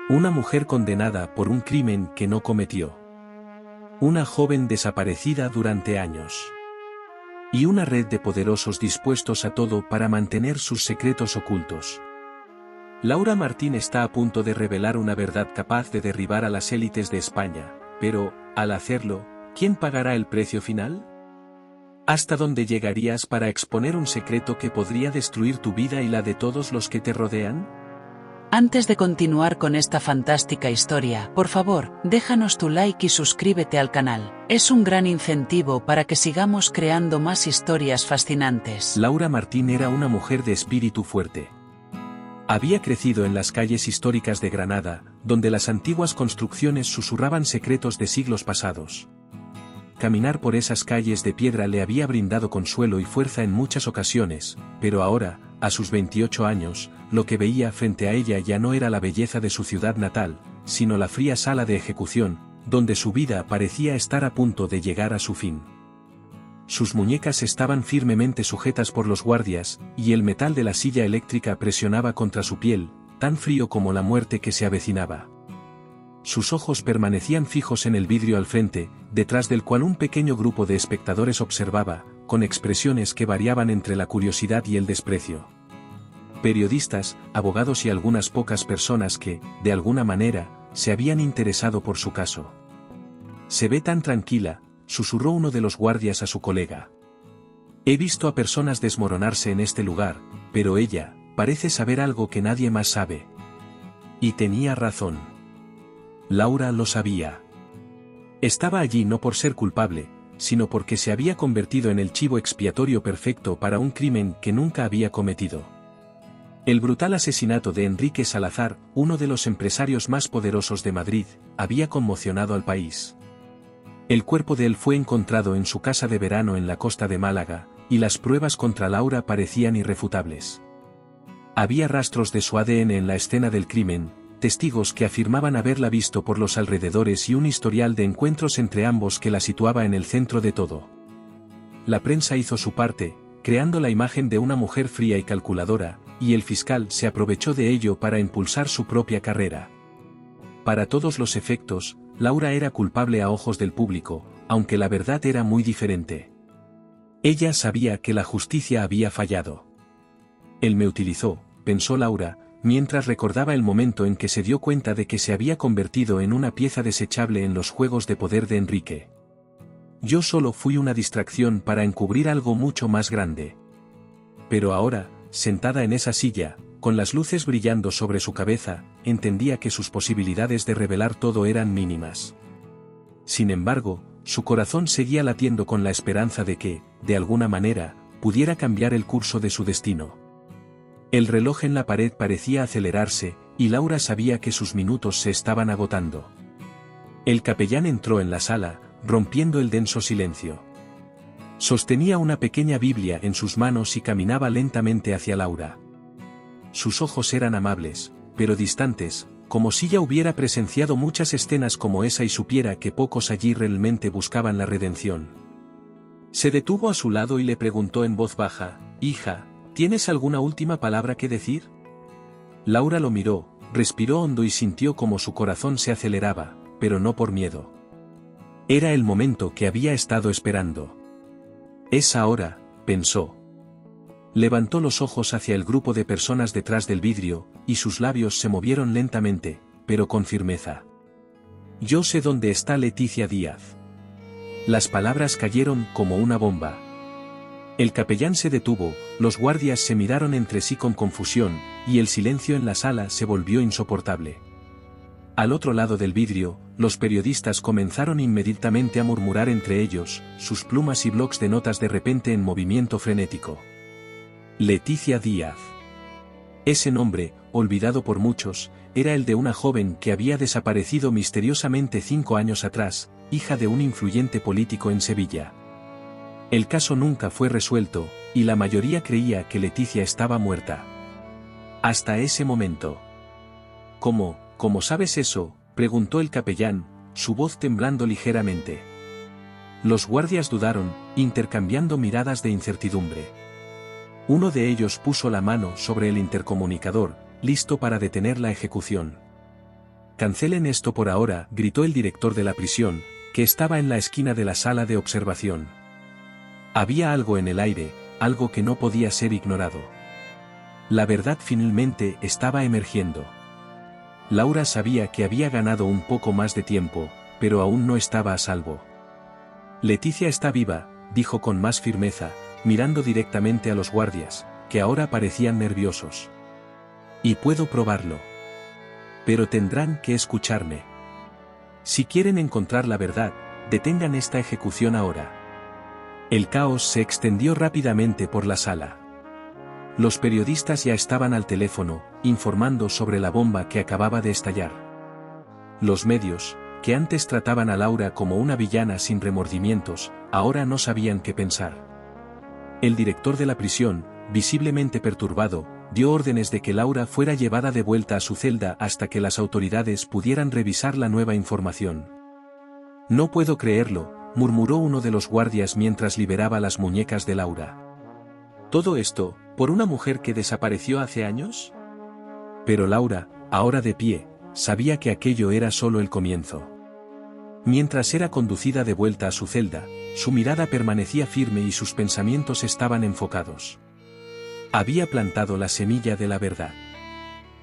Una mujer condenada por un crimen que no cometió. Una joven desaparecida durante años. Y una red de poderosos dispuestos a todo para mantener sus secretos ocultos. Laura Martín está a punto de revelar una verdad capaz de derribar a las élites de España, pero, al hacerlo, ¿quién pagará el precio final? ¿Hasta dónde llegarías para exponer un secreto que podría destruir tu vida y la de todos los que te rodean? Antes de continuar con esta fantástica historia, por favor, déjanos tu like y suscríbete al canal. Es un gran incentivo para que sigamos creando más historias fascinantes. Laura Martín era una mujer de espíritu fuerte. Había crecido en las calles históricas de Granada, donde las antiguas construcciones susurraban secretos de siglos pasados. Caminar por esas calles de piedra le había brindado consuelo y fuerza en muchas ocasiones, pero ahora, a sus 28 años, lo que veía frente a ella ya no era la belleza de su ciudad natal, sino la fría sala de ejecución, donde su vida parecía estar a punto de llegar a su fin. Sus muñecas estaban firmemente sujetas por los guardias, y el metal de la silla eléctrica presionaba contra su piel, tan frío como la muerte que se avecinaba. Sus ojos permanecían fijos en el vidrio al frente, detrás del cual un pequeño grupo de espectadores observaba, con expresiones que variaban entre la curiosidad y el desprecio. Periodistas, abogados y algunas pocas personas que, de alguna manera, se habían interesado por su caso. «Se ve tan tranquila», susurró uno de los guardias a su colega. «He visto a personas desmoronarse en este lugar, pero ella, parece saber algo que nadie más sabe». Y tenía razón. Laura lo sabía. Estaba allí no por ser culpable, sino porque se había convertido en el chivo expiatorio perfecto para un crimen que nunca había cometido. El brutal asesinato de Enrique Salazar, uno de los empresarios más poderosos de Madrid, había conmocionado al país. El cuerpo de él fue encontrado en su casa de verano en la costa de Málaga, y las pruebas contra Laura parecían irrefutables. Había rastros de su ADN en la escena del crimen, testigos que afirmaban haberla visto por los alrededores y un historial de encuentros entre ambos que la situaba en el centro de todo. La prensa hizo su parte, creando la imagen de una mujer fría y calculadora, y el fiscal se aprovechó de ello para impulsar su propia carrera. Para todos los efectos, Laura era culpable a ojos del público, aunque la verdad era muy diferente. Ella sabía que la justicia había fallado. Él me utilizó, pensó Laura, mientras recordaba el momento en que se dio cuenta de que se había convertido en una pieza desechable en los juegos de poder de Enrique. Yo solo fui una distracción para encubrir algo mucho más grande. Pero ahora, sentada en esa silla, con las luces brillando sobre su cabeza, entendía que sus posibilidades de revelar todo eran mínimas. Sin embargo, su corazón seguía latiendo con la esperanza de que, de alguna manera, pudiera cambiar el curso de su destino. El reloj en la pared parecía acelerarse, y Laura sabía que sus minutos se estaban agotando. El capellán entró en la sala, rompiendo el denso silencio. Sostenía una pequeña Biblia en sus manos y caminaba lentamente hacia Laura. Sus ojos eran amables, pero distantes, como si ya hubiera presenciado muchas escenas como esa y supiera que pocos allí realmente buscaban la redención. Se detuvo a su lado y le preguntó en voz baja: «Hija, ¿tienes alguna última palabra que decir?» Laura lo miró, respiró hondo y sintió como su corazón se aceleraba, pero no por miedo. Era el momento que había estado esperando. «Es ahora», pensó. Levantó los ojos hacia el grupo de personas detrás del vidrio, y sus labios se movieron lentamente, pero con firmeza. «Yo sé dónde está Leticia Díaz». Las palabras cayeron como una bomba. El capellán se detuvo, los guardias se miraron entre sí con confusión, y el silencio en la sala se volvió insoportable. Al otro lado del vidrio, los periodistas comenzaron inmediatamente a murmurar entre ellos, sus plumas y blocs de notas de repente en movimiento frenético. Leticia Díaz. Ese nombre, olvidado por muchos, era el de una joven que había desaparecido misteriosamente 5 años atrás, hija de un influyente político en Sevilla. El caso nunca fue resuelto, y la mayoría creía que Leticia estaba muerta. Hasta ese momento. ¿Cómo sabes eso?, preguntó el capellán, su voz temblando ligeramente. Los guardias dudaron, intercambiando miradas de incertidumbre. Uno de ellos puso la mano sobre el intercomunicador, listo para detener la ejecución. Cancelen esto por ahora, gritó el director de la prisión, que estaba en la esquina de la sala de observación. Había algo en el aire, algo que no podía ser ignorado. La verdad finalmente estaba emergiendo. Laura sabía que había ganado un poco más de tiempo, pero aún no estaba a salvo. Leticia está viva, dijo con más firmeza, mirando directamente a los guardias, que ahora parecían nerviosos. Y puedo probarlo. Pero tendrán que escucharme. Si quieren encontrar la verdad, detengan esta ejecución ahora. El caos se extendió rápidamente por la sala. Los periodistas ya estaban al teléfono, informando sobre la bomba que acababa de estallar. Los medios, que antes trataban a Laura como una villana sin remordimientos, ahora no sabían qué pensar. El director de la prisión, visiblemente perturbado, dio órdenes de que Laura fuera llevada de vuelta a su celda hasta que las autoridades pudieran revisar la nueva información. No puedo creerlo, murmuró uno de los guardias mientras liberaba las muñecas de Laura. ¿Todo esto, por una mujer que desapareció hace años? Pero Laura, ahora de pie, sabía que aquello era solo el comienzo. Mientras era conducida de vuelta a su celda, su mirada permanecía firme y sus pensamientos estaban enfocados. Había plantado la semilla de la verdad.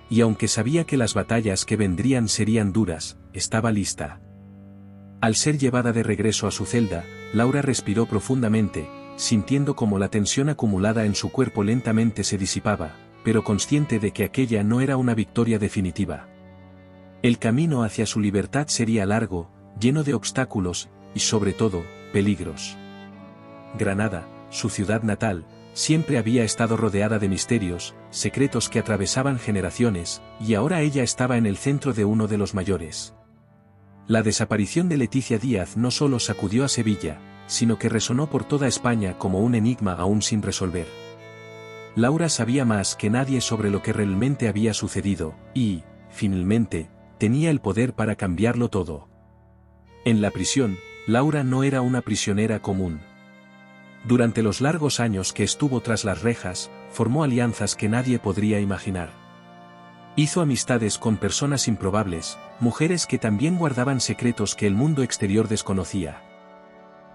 Y aunque sabía que las batallas que vendrían serían duras, estaba lista. Al ser llevada de regreso a su celda, Laura respiró profundamente, sintiendo como la tensión acumulada en su cuerpo lentamente se disipaba, pero consciente de que aquella no era una victoria definitiva. El camino hacia su libertad sería largo, lleno de obstáculos, y sobre todo, peligros. Granada, su ciudad natal, siempre había estado rodeada de misterios, secretos que atravesaban generaciones, y ahora ella estaba en el centro de uno de los mayores. La desaparición de Leticia Díaz no solo sacudió a Sevilla, sino que resonó por toda España como un enigma aún sin resolver. Laura sabía más que nadie sobre lo que realmente había sucedido, y, finalmente, tenía el poder para cambiarlo todo. En la prisión, Laura no era una prisionera común. Durante los largos años que estuvo tras las rejas, formó alianzas que nadie podría imaginar. Hizo amistades con personas improbables, mujeres que también guardaban secretos que el mundo exterior desconocía.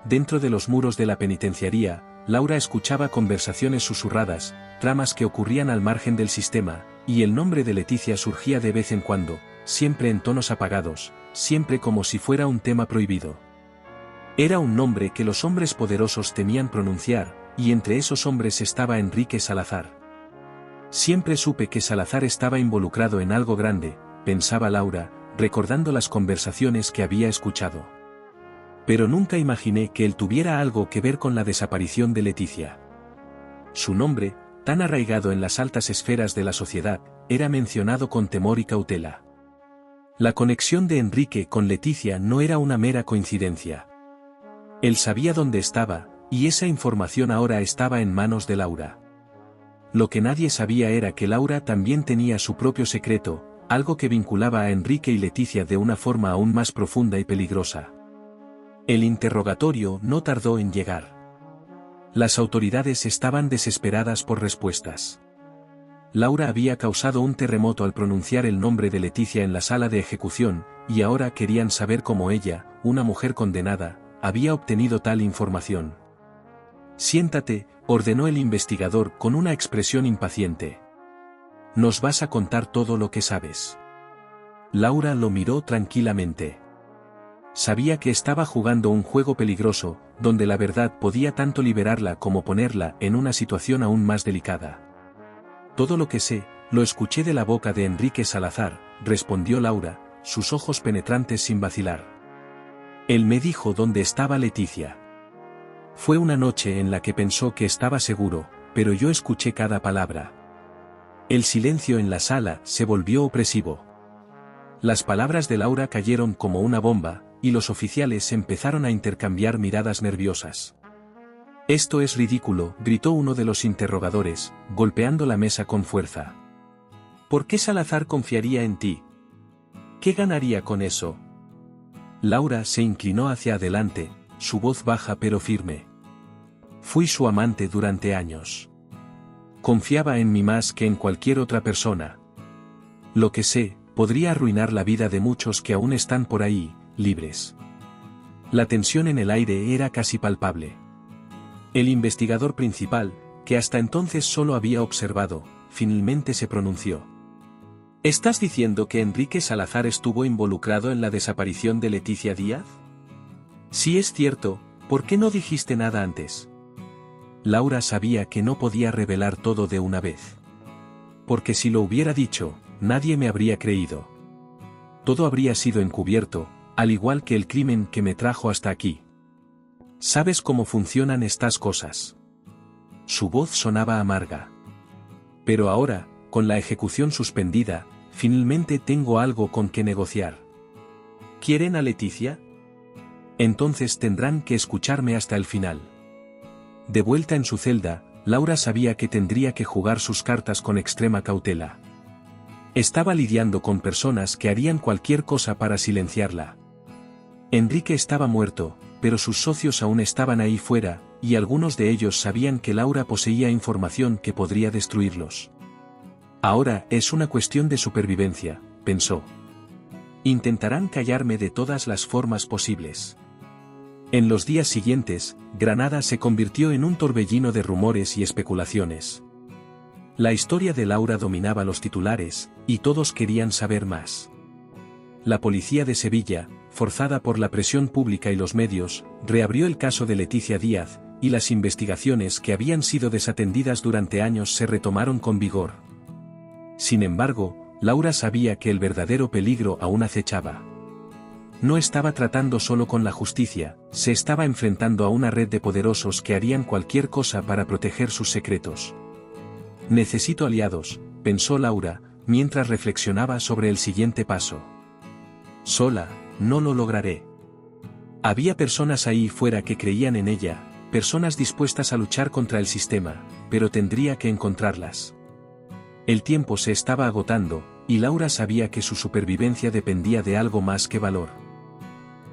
Dentro de los muros de la penitenciaría, Laura escuchaba conversaciones susurradas, tramas que ocurrían al margen del sistema, y el nombre de Leticia surgía de vez en cuando, siempre en tonos apagados, siempre como si fuera un tema prohibido. Era un nombre que los hombres poderosos temían pronunciar, y entre esos hombres estaba Enrique Salazar. Siempre supe que Salazar estaba involucrado en algo grande, pensaba Laura, recordando las conversaciones que había escuchado. Pero nunca imaginé que él tuviera algo que ver con la desaparición de Leticia. Su nombre, tan arraigado en las altas esferas de la sociedad, era mencionado con temor y cautela. La conexión de Enrique con Leticia no era una mera coincidencia. Él sabía dónde estaba, y esa información ahora estaba en manos de Laura. Lo que nadie sabía era que Laura también tenía su propio secreto, algo que vinculaba a Enrique y Leticia de una forma aún más profunda y peligrosa. El interrogatorio no tardó en llegar. Las autoridades estaban desesperadas por respuestas. Laura había causado un terremoto al pronunciar el nombre de Leticia en la sala de ejecución, y ahora querían saber cómo ella, una mujer condenada, había obtenido tal información. Siéntate, ordenó el investigador con una expresión impaciente. Nos vas a contar todo lo que sabes. Laura lo miró tranquilamente. Sabía que estaba jugando un juego peligroso, donde la verdad podía tanto liberarla como ponerla en una situación aún más delicada. Todo lo que sé, lo escuché de la boca de Enrique Salazar, respondió Laura, sus ojos penetrantes sin vacilar. Él me dijo dónde estaba Leticia. Fue una noche en la que pensó que estaba seguro, pero yo escuché cada palabra. El silencio en la sala se volvió opresivo. Las palabras de Laura cayeron como una bomba, y los oficiales empezaron a intercambiar miradas nerviosas. Esto es ridículo, gritó uno de los interrogadores, golpeando la mesa con fuerza. ¿Por qué Salazar confiaría en ti? ¿Qué ganaría con eso? Laura se inclinó hacia adelante, su voz baja pero firme. Fui su amante durante años. Confiaba en mí más que en cualquier otra persona. Lo que sé, podría arruinar la vida de muchos que aún están por ahí, libres. La tensión en el aire era casi palpable. El investigador principal, que hasta entonces solo había observado, finalmente se pronunció. ¿Estás diciendo que Enrique Salazar estuvo involucrado en la desaparición de Leticia Díaz? Si es cierto, ¿por qué no dijiste nada antes? Laura sabía que no podía revelar todo de una vez. Porque si lo hubiera dicho, nadie me habría creído. Todo habría sido encubierto, al igual que el crimen que me trajo hasta aquí. ¿Sabes cómo funcionan estas cosas? Su voz sonaba amarga. Pero ahora, con la ejecución suspendida, finalmente tengo algo con que negociar. ¿Quieren a Leticia? Entonces tendrán que escucharme hasta el final. De vuelta en su celda, Laura sabía que tendría que jugar sus cartas con extrema cautela. Estaba lidiando con personas que harían cualquier cosa para silenciarla. Enrique estaba muerto, pero sus socios aún estaban ahí fuera, y algunos de ellos sabían que Laura poseía información que podría destruirlos. Ahora es una cuestión de supervivencia, pensó. Intentarán callarme de todas las formas posibles. En los días siguientes, Granada se convirtió en un torbellino de rumores y especulaciones. La historia de Laura dominaba los titulares, y todos querían saber más. La policía de Sevilla, forzada por la presión pública y los medios, reabrió el caso de Leticia Díaz, y las investigaciones que habían sido desatendidas durante años se retomaron con vigor. Sin embargo, Laura sabía que el verdadero peligro aún acechaba. No estaba tratando solo con la justicia, se estaba enfrentando a una red de poderosos que harían cualquier cosa para proteger sus secretos. Necesito aliados, pensó Laura, mientras reflexionaba sobre el siguiente paso. Sola, no lo lograré. Había personas ahí fuera que creían en ella, personas dispuestas a luchar contra el sistema, pero tendría que encontrarlas. El tiempo se estaba agotando, y Laura sabía que su supervivencia dependía de algo más que valor.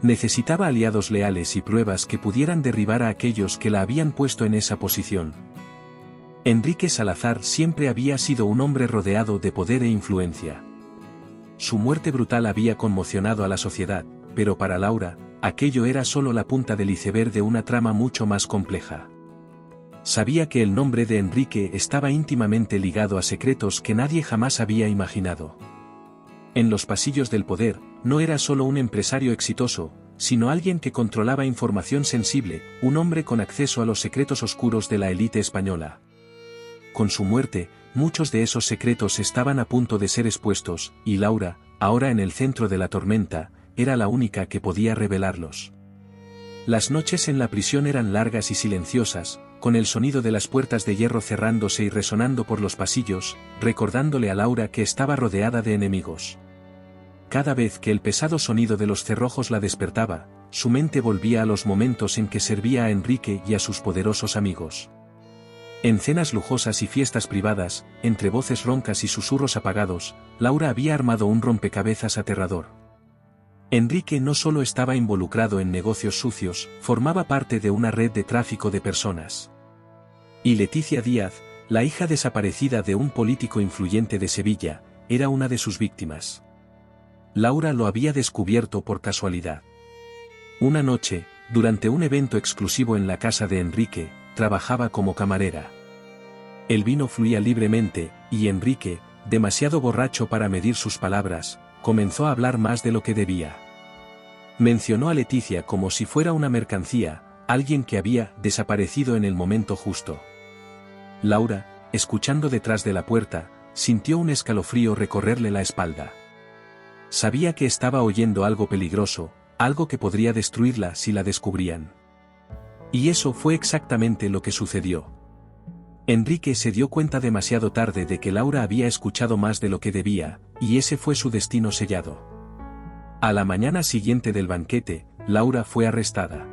Necesitaba aliados leales y pruebas que pudieran derribar a aquellos que la habían puesto en esa posición. Enrique Salazar siempre había sido un hombre rodeado de poder e influencia. Su muerte brutal había conmocionado a la sociedad, pero para Laura, aquello era solo la punta del iceberg de una trama mucho más compleja. Sabía que el nombre de Enrique estaba íntimamente ligado a secretos que nadie jamás había imaginado. En los pasillos del poder, no era solo un empresario exitoso, sino alguien que controlaba información sensible, un hombre con acceso a los secretos oscuros de la élite española. Con su muerte, muchos de esos secretos estaban a punto de ser expuestos, y Laura, ahora en el centro de la tormenta, era la única que podía revelarlos. Las noches en la prisión eran largas y silenciosas, con el sonido de las puertas de hierro cerrándose y resonando por los pasillos, recordándole a Laura que estaba rodeada de enemigos. Cada vez que el pesado sonido de los cerrojos la despertaba, su mente volvía a los momentos en que servía a Enrique y a sus poderosos amigos. En cenas lujosas y fiestas privadas, entre voces roncas y susurros apagados, Laura había armado un rompecabezas aterrador. Enrique no solo estaba involucrado en negocios sucios, formaba parte de una red de tráfico de personas. Y Leticia Díaz, la hija desaparecida de un político influyente de Sevilla, era una de sus víctimas. Laura lo había descubierto por casualidad. Una noche, durante un evento exclusivo en la casa de Enrique, trabajaba como camarera. El vino fluía libremente, y Enrique, demasiado borracho para medir sus palabras, comenzó a hablar más de lo que debía. Mencionó a Leticia como si fuera una mercancía, alguien que había desaparecido en el momento justo. Laura, escuchando detrás de la puerta, sintió un escalofrío recorrerle la espalda. Sabía que estaba oyendo algo peligroso, algo que podría destruirla si la descubrían. Y eso fue exactamente lo que sucedió. Enrique se dio cuenta demasiado tarde de que Laura había escuchado más de lo que debía, y ese fue su destino sellado. A la mañana siguiente del banquete, Laura fue arrestada.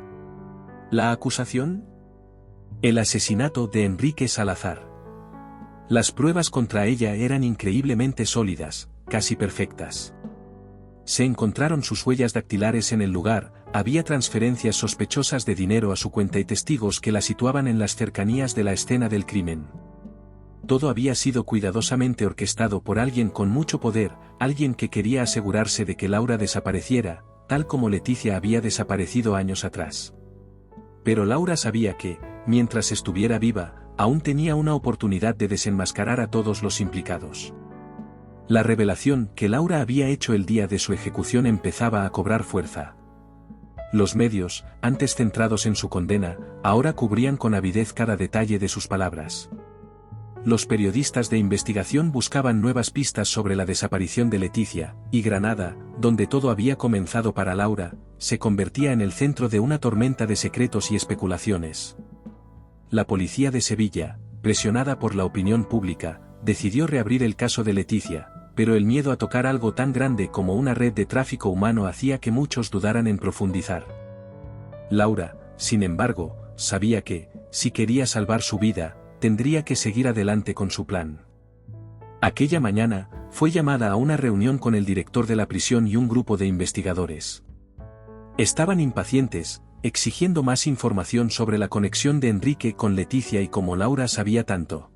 ¿La acusación? El asesinato de Enrique Salazar. Las pruebas contra ella eran increíblemente sólidas, casi perfectas. Se encontraron sus huellas dactilares en el lugar, había transferencias sospechosas de dinero a su cuenta y testigos que la situaban en las cercanías de la escena del crimen. todo había sido cuidadosamente orquestado por alguien con mucho poder, alguien que quería asegurarse de que Laura desapareciera, tal como Leticia había desaparecido años atrás. Pero Laura sabía que, mientras estuviera viva, aún tenía una oportunidad de desenmascarar a todos los implicados. La revelación que Laura había hecho el día de su ejecución empezaba a cobrar fuerza. Los medios, antes centrados en su condena, ahora cubrían con avidez cada detalle de sus palabras. Los periodistas de investigación buscaban nuevas pistas sobre la desaparición de Leticia, y Granada, donde todo había comenzado para Laura, se convertía en el centro de una tormenta de secretos y especulaciones. La policía de Sevilla, presionada por la opinión pública, decidió reabrir el caso de Leticia, pero el miedo a tocar algo tan grande como una red de tráfico humano hacía que muchos dudaran en profundizar. Laura, sin embargo, sabía que, si quería salvar su vida, tendría que seguir adelante con su plan. Aquella mañana, fue llamada a una reunión con el director de la prisión y un grupo de investigadores. Estaban impacientes, exigiendo más información sobre la conexión de Enrique con Leticia y cómo Laura sabía tanto.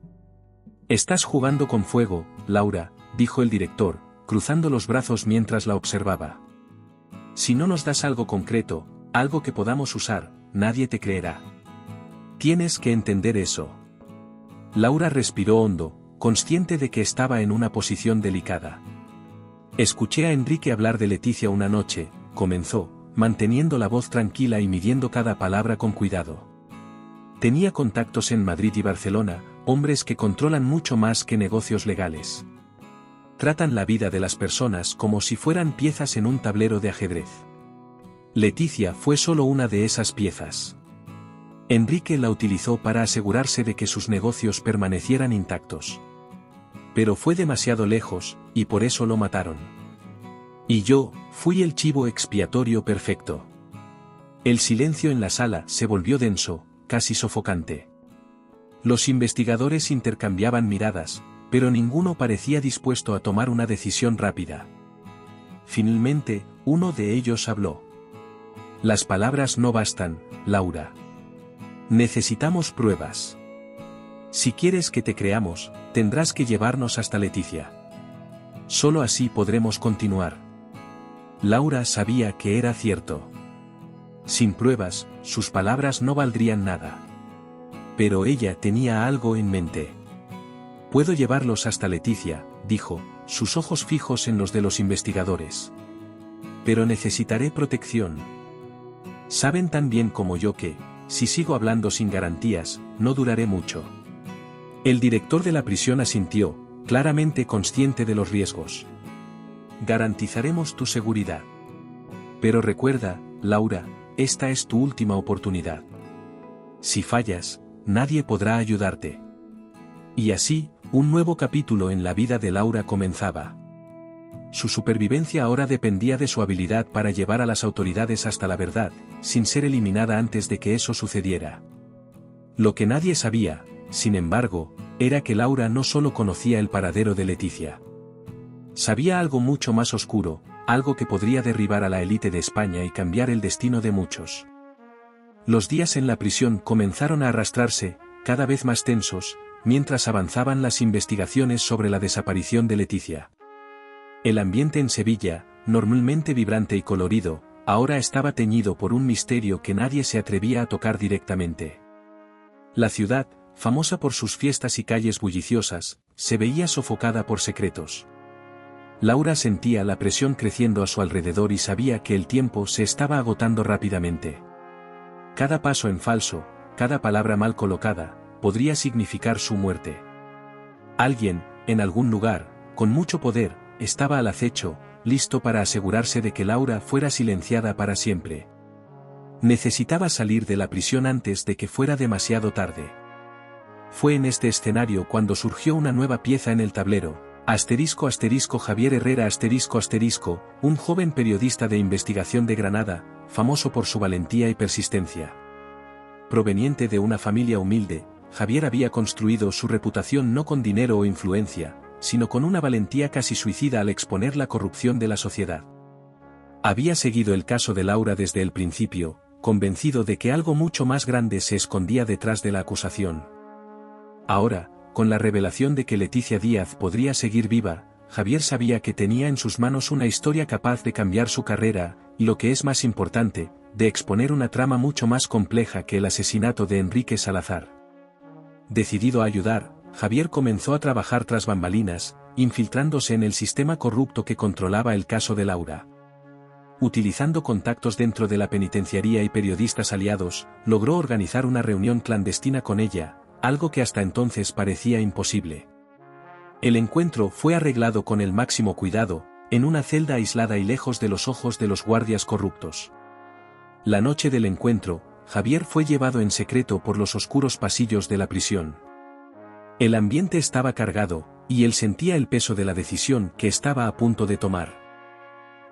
«Estás jugando con fuego, Laura», dijo el director, cruzando los brazos mientras la observaba. «Si no nos das algo concreto, algo que podamos usar, nadie te creerá. Tienes que entender eso». Laura respiró hondo, consciente de que estaba en una posición delicada. «Escuché a Enrique hablar de Leticia una noche», comenzó, manteniendo la voz tranquila y midiendo cada palabra con cuidado. «Tenía contactos en Madrid y Barcelona, hombres que controlan mucho más que negocios legales. Tratan la vida de las personas como si fueran piezas en un tablero de ajedrez. Leticia fue solo una de esas piezas. Enrique la utilizó para asegurarse de que sus negocios permanecieran intactos. Pero fue demasiado lejos, y por eso lo mataron. Y yo, fui el chivo expiatorio perfecto». El silencio en la sala se volvió denso, casi sofocante. Los investigadores intercambiaban miradas, pero ninguno parecía dispuesto a tomar una decisión rápida. Finalmente, uno de ellos habló. «Las palabras no bastan, Laura. Necesitamos pruebas. Si quieres que te creamos, tendrás que llevarnos hasta Leticia. Solo así podremos continuar». Laura sabía que era cierto. Sin pruebas, sus palabras no valdrían nada. Pero ella tenía algo en mente. «Puedo llevarlos hasta Leticia», dijo, sus ojos fijos en los de los investigadores. «Pero necesitaré protección. Saben tan bien como yo que, si sigo hablando sin garantías, no duraré mucho». El director de la prisión asintió, claramente consciente de los riesgos. «Garantizaremos tu seguridad. Pero recuerda, Laura, esta es tu última oportunidad. Si fallas, nadie podrá ayudarte». Y así, un nuevo capítulo en la vida de Laura comenzaba. Su supervivencia ahora dependía de su habilidad para llevar a las autoridades hasta la verdad, sin ser eliminada antes de que eso sucediera. Lo que nadie sabía, sin embargo, era que Laura no solo conocía el paradero de Leticia. Sabía algo mucho más oscuro, algo que podría derribar a la élite de España y cambiar el destino de muchos. Los días en la prisión comenzaron a arrastrarse, cada vez más tensos, mientras avanzaban las investigaciones sobre la desaparición de Leticia. El ambiente en Sevilla, normalmente vibrante y colorido, ahora estaba teñido por un misterio que nadie se atrevía a tocar directamente. La ciudad, famosa por sus fiestas y calles bulliciosas, se veía sofocada por secretos. Laura sentía la presión creciendo a su alrededor y sabía que el tiempo se estaba agotando rápidamente. Cada paso en falso, cada palabra mal colocada, podría significar su muerte. Alguien, en algún lugar, con mucho poder, estaba al acecho, listo para asegurarse de que Laura fuera silenciada para siempre. Necesitaba salir de la prisión antes de que fuera demasiado tarde. Fue en este escenario cuando surgió una nueva pieza en el tablero. Javier Herrera un joven periodista de investigación de Granada, famoso por su valentía y persistencia. Proveniente de una familia humilde, Javier había construido su reputación no con dinero o influencia, sino con una valentía casi suicida al exponer la corrupción de la sociedad. Había seguido el caso de Laura desde el principio, convencido de que algo mucho más grande se escondía detrás de la acusación. Ahora, con la revelación de que Leticia Díaz podría seguir viva, Javier sabía que tenía en sus manos una historia capaz de cambiar su carrera, y lo que es más importante, de exponer una trama mucho más compleja que el asesinato de Enrique Salazar. Decidido a ayudar, Javier comenzó a trabajar tras bambalinas, infiltrándose en el sistema corrupto que controlaba el caso de Laura. Utilizando contactos dentro de la penitenciaría y periodistas aliados, logró organizar una reunión clandestina con ella, algo que hasta entonces parecía imposible. El encuentro fue arreglado con el máximo cuidado, en una celda aislada y lejos de los ojos de los guardias corruptos. La noche del encuentro, Javier fue llevado en secreto por los oscuros pasillos de la prisión. El ambiente estaba cargado, y él sentía el peso de la decisión que estaba a punto de tomar.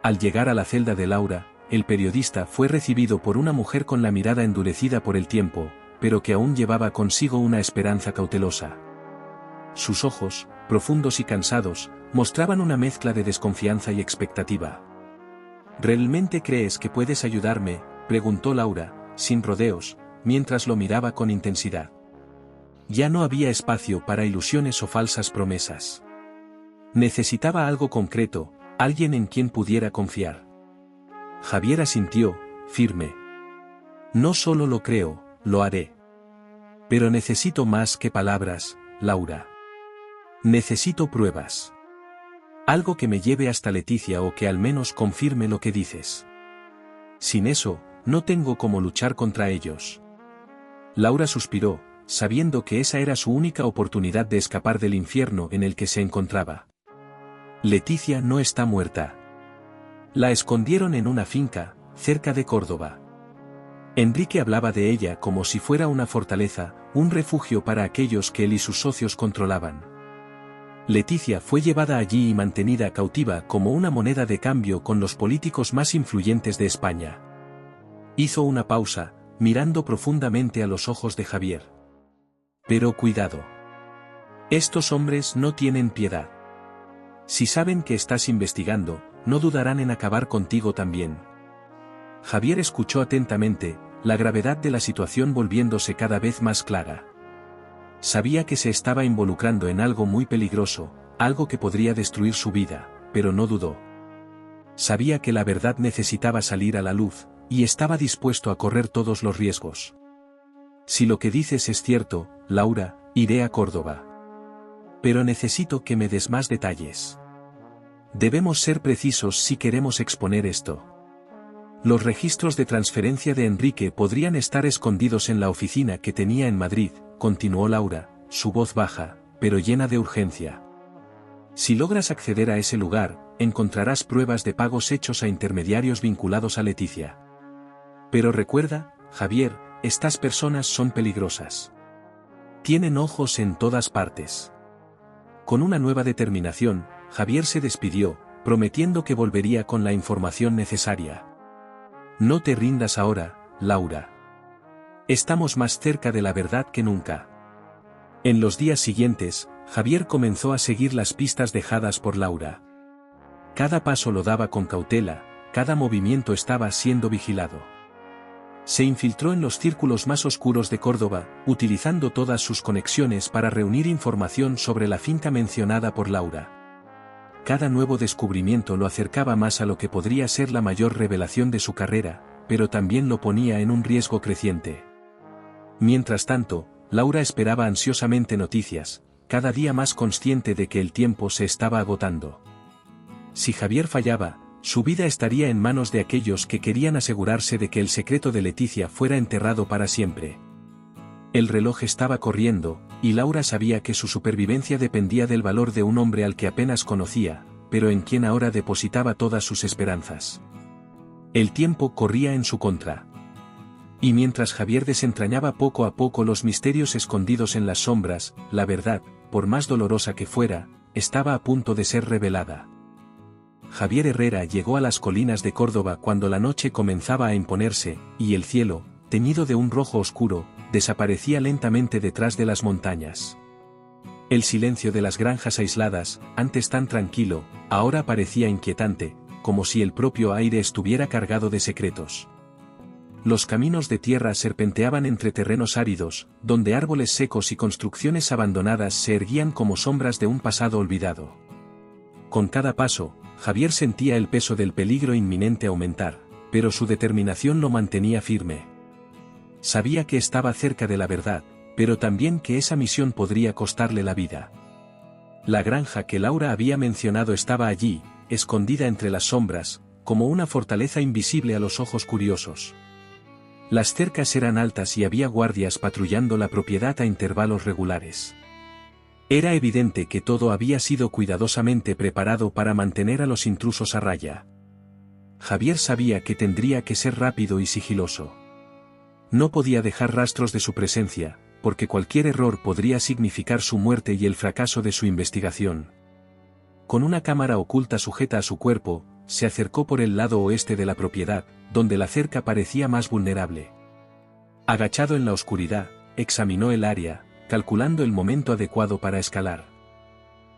Al llegar a la celda de Laura, el periodista fue recibido por una mujer con la mirada endurecida por el tiempo, pero que aún llevaba consigo una esperanza cautelosa. Sus ojos, profundos y cansados, mostraban una mezcla de desconfianza y expectativa. ¿Realmente crees que puedes ayudarme?, preguntó Laura, sin rodeos, mientras lo miraba con intensidad. Ya no había espacio para ilusiones o falsas promesas. Necesitaba algo concreto, alguien en quien pudiera confiar. Javier asintió, firme. No solo lo creo, lo haré. Pero necesito más que palabras, Laura. Necesito pruebas. Algo que me lleve hasta Leticia o que al menos confirme lo que dices. Sin eso, no tengo cómo luchar contra ellos. Laura suspiró, sabiendo que esa era su única oportunidad de escapar del infierno en el que se encontraba. Leticia no está muerta. La escondieron en una finca, cerca de Córdoba. Enrique hablaba de ella como si fuera una fortaleza, un refugio para aquellos que él y sus socios controlaban. Leticia fue llevada allí y mantenida cautiva como una moneda de cambio con los políticos más influyentes de España. Hizo una pausa, mirando profundamente a los ojos de Javier. Pero cuidado. Estos hombres no tienen piedad. Si saben que estás investigando, no dudarán en acabar contigo también. Javier escuchó atentamente, la gravedad de la situación volviéndose cada vez más clara. Sabía que se estaba involucrando en algo muy peligroso, algo que podría destruir su vida, pero no dudó. Sabía que la verdad necesitaba salir a la luz, y estaba dispuesto a correr todos los riesgos. Si lo que dices es cierto, Laura, iré a Córdoba. Pero necesito que me des más detalles. Debemos ser precisos si queremos exponer esto. Los registros de transferencia de Enrique podrían estar escondidos en la oficina que tenía en Madrid, continuó Laura, su voz baja, pero llena de urgencia. Si logras acceder a ese lugar, encontrarás pruebas de pagos hechos a intermediarios vinculados a Leticia. Pero recuerda, Javier, estas personas son peligrosas. Tienen ojos en todas partes. Con una nueva determinación, Javier se despidió, prometiendo que volvería con la información necesaria. No te rindas ahora, Laura. Estamos más cerca de la verdad que nunca. En los días siguientes, Javier comenzó a seguir las pistas dejadas por Laura. Cada paso lo daba con cautela, cada movimiento estaba siendo vigilado. Se infiltró en los círculos más oscuros de Córdoba, utilizando todas sus conexiones para reunir información sobre la finca mencionada por Laura. Cada nuevo descubrimiento lo acercaba más a lo que podría ser la mayor revelación de su carrera, pero también lo ponía en un riesgo creciente. Mientras tanto, Laura esperaba ansiosamente noticias, cada día más consciente de que el tiempo se estaba agotando. Si Javier fallaba, su vida estaría en manos de aquellos que querían asegurarse de que el secreto de Leticia fuera enterrado para siempre. El reloj estaba corriendo, y Laura sabía que su supervivencia dependía del valor de un hombre al que apenas conocía, pero en quien ahora depositaba todas sus esperanzas. El tiempo corría en su contra. Y mientras Javier desentrañaba poco a poco los misterios escondidos en las sombras, la verdad, por más dolorosa que fuera, estaba a punto de ser revelada. Javier Herrera llegó a las colinas de Córdoba cuando la noche comenzaba a imponerse, y el cielo, teñido de un rojo oscuro, desaparecía lentamente detrás de las montañas. El silencio de las granjas aisladas, antes tan tranquilo, ahora parecía inquietante, como si el propio aire estuviera cargado de secretos. Los caminos de tierra serpenteaban entre terrenos áridos, donde árboles secos y construcciones abandonadas se erguían como sombras de un pasado olvidado. Con cada paso, Javier sentía el peso del peligro inminente aumentar, pero su determinación lo mantenía firme. Sabía que estaba cerca de la verdad, pero también que esa misión podría costarle la vida. La granja que Laura había mencionado estaba allí, escondida entre las sombras, como una fortaleza invisible a los ojos curiosos. Las cercas eran altas y había guardias patrullando la propiedad a intervalos regulares. Era evidente que todo había sido cuidadosamente preparado para mantener a los intrusos a raya. Javier sabía que tendría que ser rápido y sigiloso. No podía dejar rastros de su presencia, porque cualquier error podría significar su muerte y el fracaso de su investigación. Con una cámara oculta sujeta a su cuerpo, se acercó por el lado oeste de la propiedad, donde la cerca parecía más vulnerable. Agachado en la oscuridad, examinó el área, calculando el momento adecuado para escalar.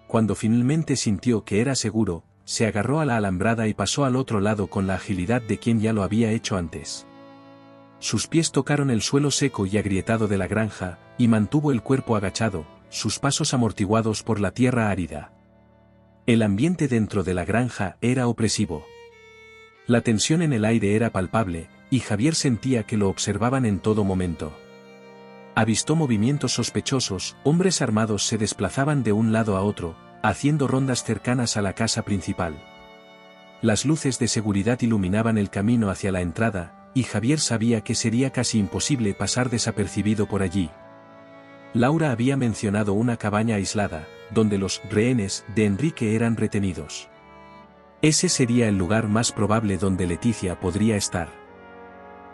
Cuando finalmente sintió que era seguro, se agarró a la alambrada y pasó al otro lado con la agilidad de quien ya lo había hecho antes. Sus pies tocaron el suelo seco y agrietado de la granja, y mantuvo el cuerpo agachado, sus pasos amortiguados por la tierra árida. El ambiente dentro de la granja era opresivo. La tensión en el aire era palpable, y Javier sentía que lo observaban en todo momento. Avistó movimientos sospechosos, hombres armados se desplazaban de un lado a otro, haciendo rondas cercanas a la casa principal. Las luces de seguridad iluminaban el camino hacia la entrada, y Javier sabía que sería casi imposible pasar desapercibido por allí. Laura había mencionado una cabaña aislada, donde los rehenes de Enrique eran retenidos. Ese sería el lugar más probable donde Leticia podría estar.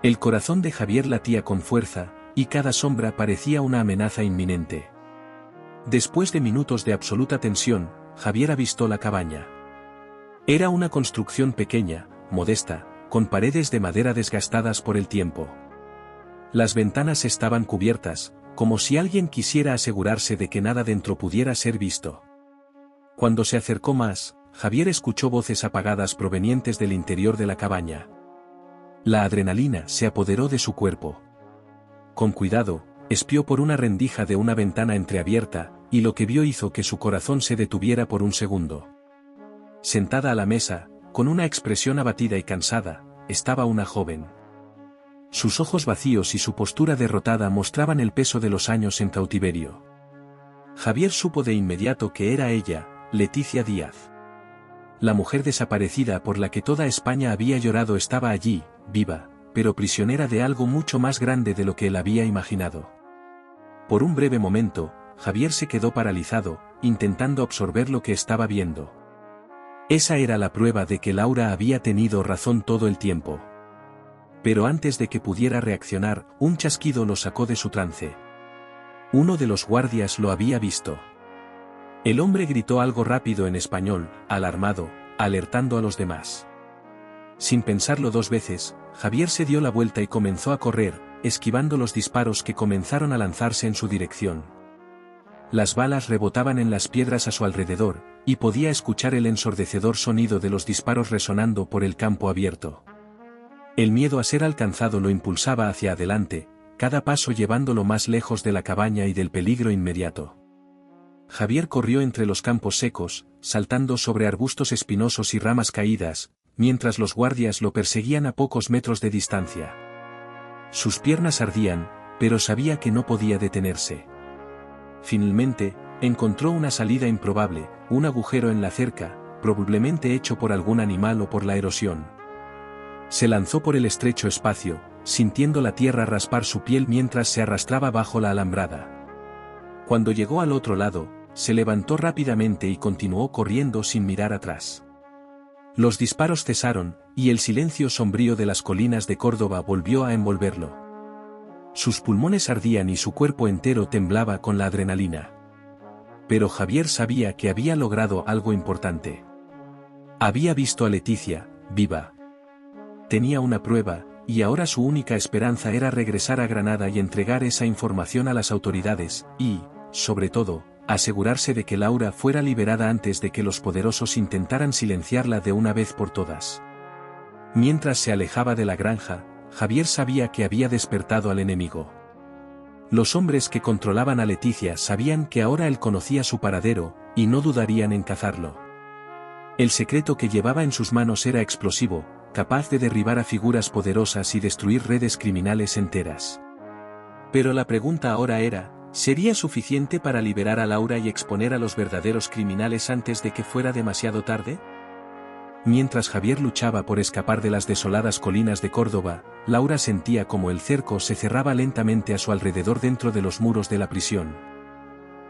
El corazón de Javier latía con fuerza, y cada sombra parecía una amenaza inminente. Después de minutos de absoluta tensión, Javier avistó la cabaña. Era una construcción pequeña, modesta, con paredes de madera desgastadas por el tiempo. Las ventanas estaban cubiertas, como si alguien quisiera asegurarse de que nada dentro pudiera ser visto. Cuando se acercó más, Javier escuchó voces apagadas provenientes del interior de la cabaña. La adrenalina se apoderó de su cuerpo. Con cuidado, espió por una rendija de una ventana entreabierta, y lo que vio hizo que su corazón se detuviera por un segundo. Sentada a la mesa, con una expresión abatida y cansada, estaba una joven. Sus ojos vacíos y su postura derrotada mostraban el peso de los años en cautiverio. Javier supo de inmediato que era ella, Leticia Díaz. La mujer desaparecida por la que toda España había llorado estaba allí, viva, pero prisionera de algo mucho más grande de lo que él había imaginado. Por un breve momento, Javier se quedó paralizado, intentando absorber lo que estaba viendo. Esa era la prueba de que Laura había tenido razón todo el tiempo. Pero antes de que pudiera reaccionar, un chasquido lo sacó de su trance. Uno de los guardias lo había visto. El hombre gritó algo rápido en español, alarmado, alertando a los demás. Sin pensarlo dos veces, Javier se dio la vuelta y comenzó a correr, esquivando los disparos que comenzaron a lanzarse en su dirección. Las balas rebotaban en las piedras a su alrededor, y podía escuchar el ensordecedor sonido de los disparos resonando por el campo abierto. El miedo a ser alcanzado lo impulsaba hacia adelante, cada paso llevándolo más lejos de la cabaña y del peligro inmediato. Javier corrió entre los campos secos, saltando sobre arbustos espinosos y ramas caídas, mientras los guardias lo perseguían a pocos metros de distancia. Sus piernas ardían, pero sabía que no podía detenerse. Finalmente, encontró una salida improbable, un agujero en la cerca, probablemente hecho por algún animal o por la erosión. Se lanzó por el estrecho espacio, sintiendo la tierra raspar su piel mientras se arrastraba bajo la alambrada. Cuando llegó al otro lado, se levantó rápidamente y continuó corriendo sin mirar atrás. Los disparos cesaron, y el silencio sombrío de las colinas de Córdoba volvió a envolverlo. Sus pulmones ardían y su cuerpo entero temblaba con la adrenalina. Pero Javier sabía que había logrado algo importante. Había visto a Leticia, viva. Tenía una prueba, y ahora su única esperanza era regresar a Granada y entregar esa información a las autoridades, y, sobre todo, asegurarse de que Laura fuera liberada antes de que los poderosos intentaran silenciarla de una vez por todas. Mientras se alejaba de la granja, Javier sabía que había despertado al enemigo. Los hombres que controlaban a Leticia sabían que ahora él conocía su paradero, y no dudarían en cazarlo. El secreto que llevaba en sus manos era explosivo, capaz de derribar a figuras poderosas y destruir redes criminales enteras. Pero la pregunta ahora era, ¿sería suficiente para liberar a Laura y exponer a los verdaderos criminales antes de que fuera demasiado tarde? Mientras Javier luchaba por escapar de las desoladas colinas de Córdoba, Laura sentía como el cerco se cerraba lentamente a su alrededor dentro de los muros de la prisión.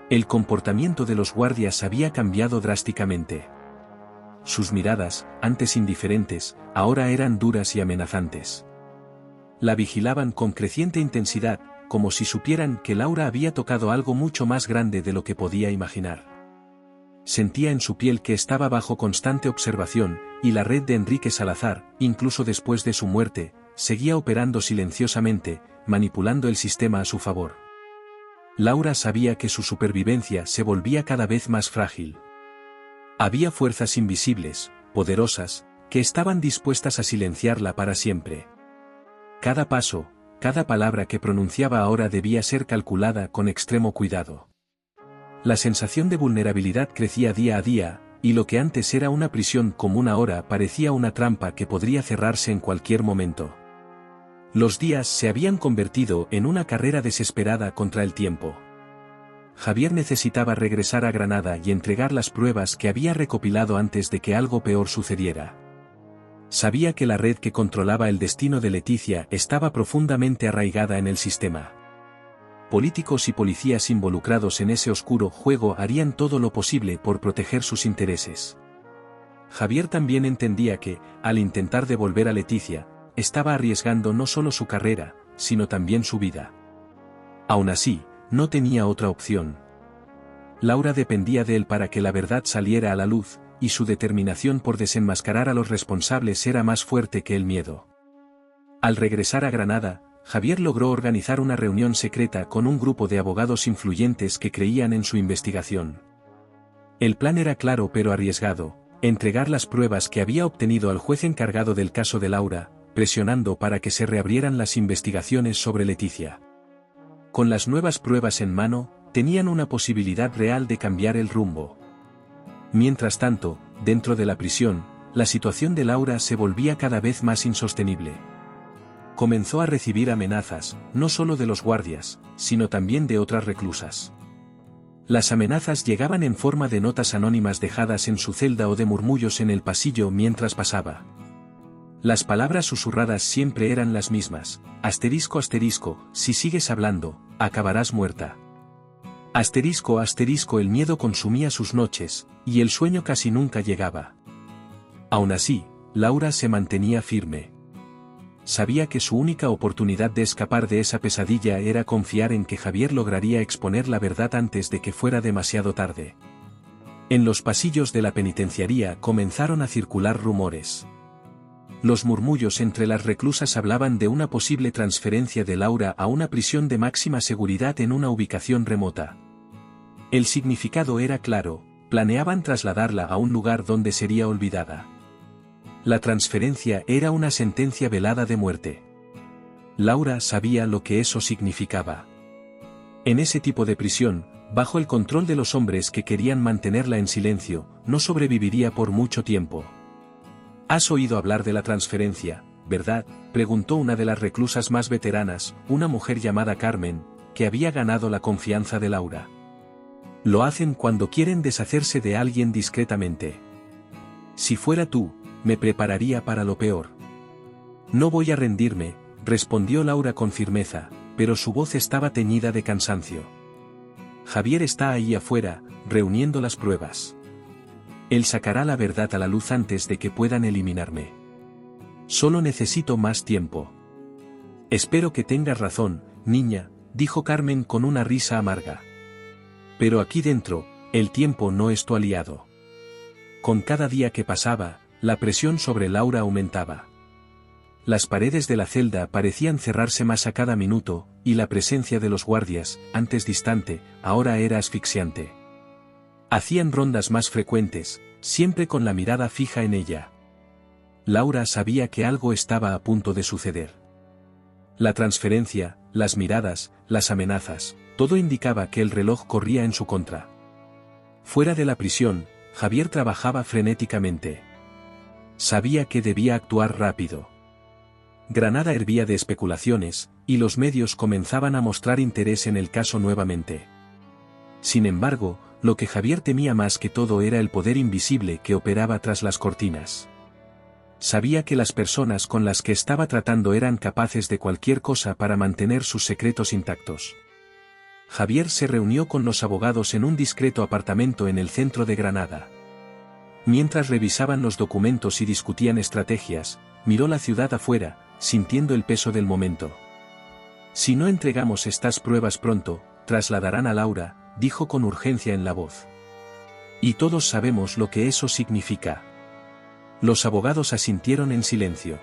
El comportamiento de los guardias había cambiado drásticamente. Sus miradas, antes indiferentes, ahora eran duras y amenazantes. La vigilaban con creciente intensidad, como si supieran que Laura había tocado algo mucho más grande de lo que podía imaginar. Sentía en su piel que estaba bajo constante observación, y la red de Enrique Salazar, incluso después de su muerte, seguía operando silenciosamente, manipulando el sistema a su favor. Laura sabía que su supervivencia se volvía cada vez más frágil. Había fuerzas invisibles, poderosas, que estaban dispuestas a silenciarla para siempre. Cada paso, cada palabra que pronunciaba ahora debía ser calculada con extremo cuidado. La sensación de vulnerabilidad crecía día a día, y lo que antes era una prisión común ahora parecía una trampa que podría cerrarse en cualquier momento. Los días se habían convertido en una carrera desesperada contra el tiempo. Javier necesitaba regresar a Granada y entregar las pruebas que había recopilado antes de que algo peor sucediera. Sabía que la red que controlaba el destino de Leticia estaba profundamente arraigada en el sistema. Políticos y policías involucrados en ese oscuro juego harían todo lo posible por proteger sus intereses. Javier también entendía que, al intentar devolver a Leticia, estaba arriesgando no solo su carrera, sino también su vida. Aún así, no tenía otra opción. Laura dependía de él para que la verdad saliera a la luz, y su determinación por desenmascarar a los responsables era más fuerte que el miedo. Al regresar a Granada, Javier logró organizar una reunión secreta con un grupo de abogados influyentes que creían en su investigación. El plan era claro pero arriesgado: entregar las pruebas que había obtenido al juez encargado del caso de Laura, presionando para que se reabrieran las investigaciones sobre Leticia. Con las nuevas pruebas en mano, tenían una posibilidad real de cambiar el rumbo. Mientras tanto, dentro de la prisión, la situación de Laura se volvía cada vez más insostenible. Comenzó a recibir amenazas, no solo de los guardias, sino también de otras reclusas. Las amenazas llegaban en forma de notas anónimas dejadas en su celda o de murmullos en el pasillo mientras pasaba. Las palabras susurradas siempre eran las mismas: asterisco asterisco, si sigues hablando, acabarás muerta. Asterisco asterisco, el miedo consumía sus noches, y el sueño casi nunca llegaba. Aún así, Laura se mantenía firme. Sabía que su única oportunidad de escapar de esa pesadilla era confiar en que Javier lograría exponer la verdad antes de que fuera demasiado tarde. En los pasillos de la penitenciaría comenzaron a circular rumores. Los murmullos entre las reclusas hablaban de una posible transferencia de Laura a una prisión de máxima seguridad en una ubicación remota. El significado era claro: planeaban trasladarla a un lugar donde sería olvidada. La transferencia era una sentencia velada de muerte. Laura sabía lo que eso significaba. En ese tipo de prisión, bajo el control de los hombres que querían mantenerla en silencio, no sobreviviría por mucho tiempo. «¿Has oído hablar de la transferencia, verdad?», preguntó una de las reclusas más veteranas, una mujer llamada Carmen, que había ganado la confianza de Laura. «Lo hacen cuando quieren deshacerse de alguien discretamente. Si fuera tú, me prepararía para lo peor». «No voy a rendirme», respondió Laura con firmeza, pero su voz estaba teñida de cansancio. «Javier está ahí afuera, reuniendo las pruebas. Él sacará la verdad a la luz antes de que puedan eliminarme. Solo necesito más tiempo». «Espero que tengas razón, niña», dijo Carmen con una risa amarga. «Pero aquí dentro, el tiempo no es tu aliado». Con cada día que pasaba, la presión sobre Laura aumentaba. Las paredes de la celda parecían cerrarse más a cada minuto, y la presencia de los guardias, antes distante, ahora era asfixiante. Hacían rondas más frecuentes, siempre con la mirada fija en ella. Laura sabía que algo estaba a punto de suceder. La transferencia, las miradas, las amenazas, todo indicaba que el reloj corría en su contra. Fuera de la prisión, Javier trabajaba frenéticamente. Sabía que debía actuar rápido. Granada hervía de especulaciones, y los medios comenzaban a mostrar interés en el caso nuevamente. Sin embargo, lo que Javier temía más que todo era el poder invisible que operaba tras las cortinas. Sabía que las personas con las que estaba tratando eran capaces de cualquier cosa para mantener sus secretos intactos. Javier se reunió con los abogados en un discreto apartamento en el centro de Granada. Mientras revisaban los documentos y discutían estrategias, miró la ciudad afuera, sintiendo el peso del momento. Si no entregamos estas pruebas pronto, trasladarán a Laura, dijo con urgencia en la voz. Y todos sabemos lo que eso significa. Los abogados asintieron en silencio.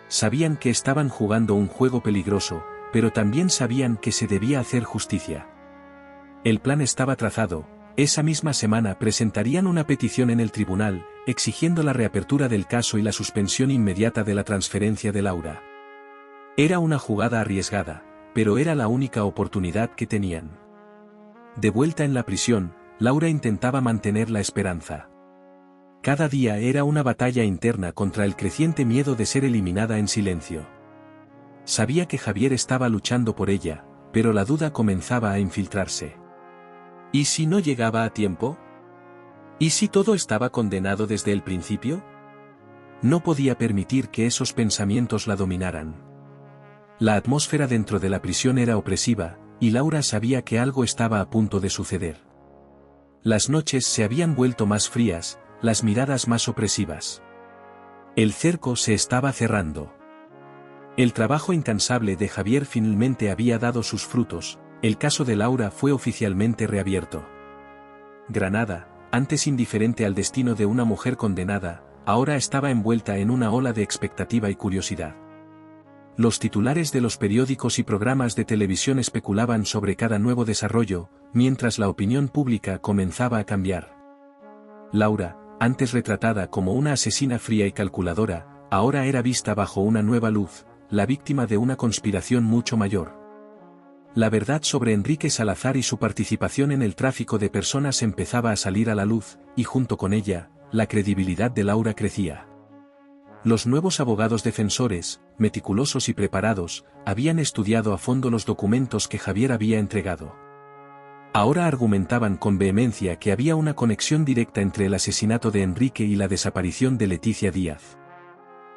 Sabían que estaban jugando un juego peligroso, pero también sabían que se debía hacer justicia. El plan estaba trazado. Esa misma semana presentarían una petición en el tribunal, exigiendo la reapertura del caso y la suspensión inmediata de la transferencia de Laura. Era una jugada arriesgada, pero era la única oportunidad que tenían. De vuelta en la prisión, Laura intentaba mantener la esperanza. Cada día era una batalla interna contra el creciente miedo de ser eliminada en silencio. Sabía que Javier estaba luchando por ella, pero la duda comenzaba a infiltrarse. ¿Y si no llegaba a tiempo? ¿Y si todo estaba condenado desde el principio? No podía permitir que esos pensamientos la dominaran. La atmósfera dentro de la prisión era opresiva, y Laura sabía que algo estaba a punto de suceder. Las noches se habían vuelto más frías, las miradas más opresivas. El cerco se estaba cerrando. El trabajo incansable de Javier finalmente había dado sus frutos. El caso de Laura fue oficialmente reabierto. Granada, antes indiferente al destino de una mujer condenada, ahora estaba envuelta en una ola de expectativa y curiosidad. Los titulares de los periódicos y programas de televisión especulaban sobre cada nuevo desarrollo, mientras la opinión pública comenzaba a cambiar. Laura, antes retratada como una asesina fría y calculadora, ahora era vista bajo una nueva luz, la víctima de una conspiración mucho mayor. La verdad sobre Enrique Salazar y su participación en el tráfico de personas empezaba a salir a la luz, y junto con ella, la credibilidad de Laura crecía. Los nuevos abogados defensores, meticulosos y preparados, habían estudiado a fondo los documentos que Javier había entregado. Ahora argumentaban con vehemencia que había una conexión directa entre el asesinato de Enrique y la desaparición de Leticia Díaz.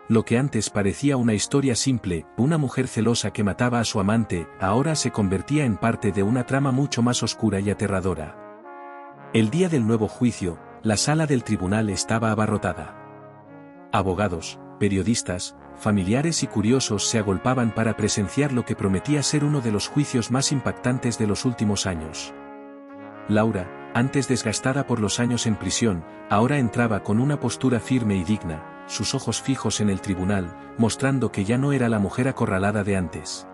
Lo que antes parecía una historia simple, una mujer celosa que mataba a su amante, ahora se convertía en parte de una trama mucho más oscura y aterradora. El día del nuevo juicio, la sala del tribunal estaba abarrotada. Abogados, periodistas, familiares y curiosos se agolpaban para presenciar lo que prometía ser uno de los juicios más impactantes de los últimos años. Laura, antes desgastada por los años en prisión, ahora entraba con una postura firme y digna, sus ojos fijos en el tribunal, mostrando que ya no era la mujer acorralada de antes.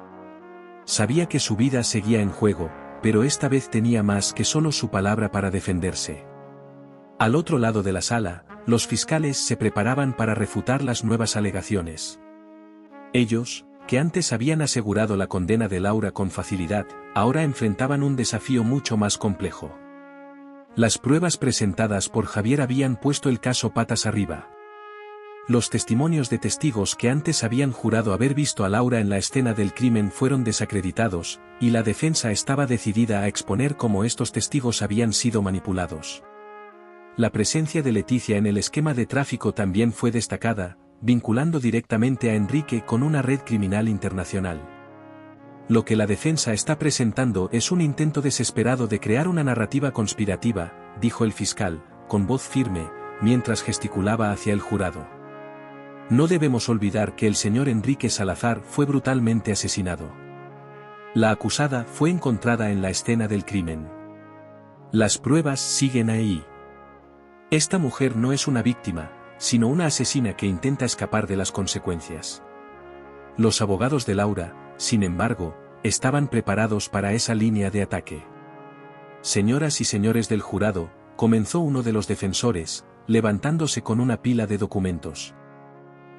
Sabía que su vida seguía en juego, pero esta vez tenía más que solo su palabra para defenderse. Al otro lado de la sala, los fiscales se preparaban para refutar las nuevas alegaciones. Ellos, que antes habían asegurado la condena de Laura con facilidad, ahora enfrentaban un desafío mucho más complejo. Las pruebas presentadas por Javier habían puesto el caso patas arriba. Los testimonios de testigos que antes habían jurado haber visto a Laura en la escena del crimen fueron desacreditados, y la defensa estaba decidida a exponer cómo estos testigos habían sido manipulados. La presencia de Leticia en el esquema de tráfico también fue destacada, vinculando directamente a Enrique con una red criminal internacional. Lo que la defensa está presentando es un intento desesperado de crear una narrativa conspirativa, dijo el fiscal, con voz firme, mientras gesticulaba hacia el jurado. No debemos olvidar que el señor Enrique Salazar fue brutalmente asesinado. La acusada fue encontrada en la escena del crimen. Las pruebas siguen ahí. Esta mujer no es una víctima, sino una asesina que intenta escapar de las consecuencias. Los abogados de Laura, sin embargo, estaban preparados para esa línea de ataque. Señoras y señores del jurado, comenzó uno de los defensores, levantándose con una pila de documentos.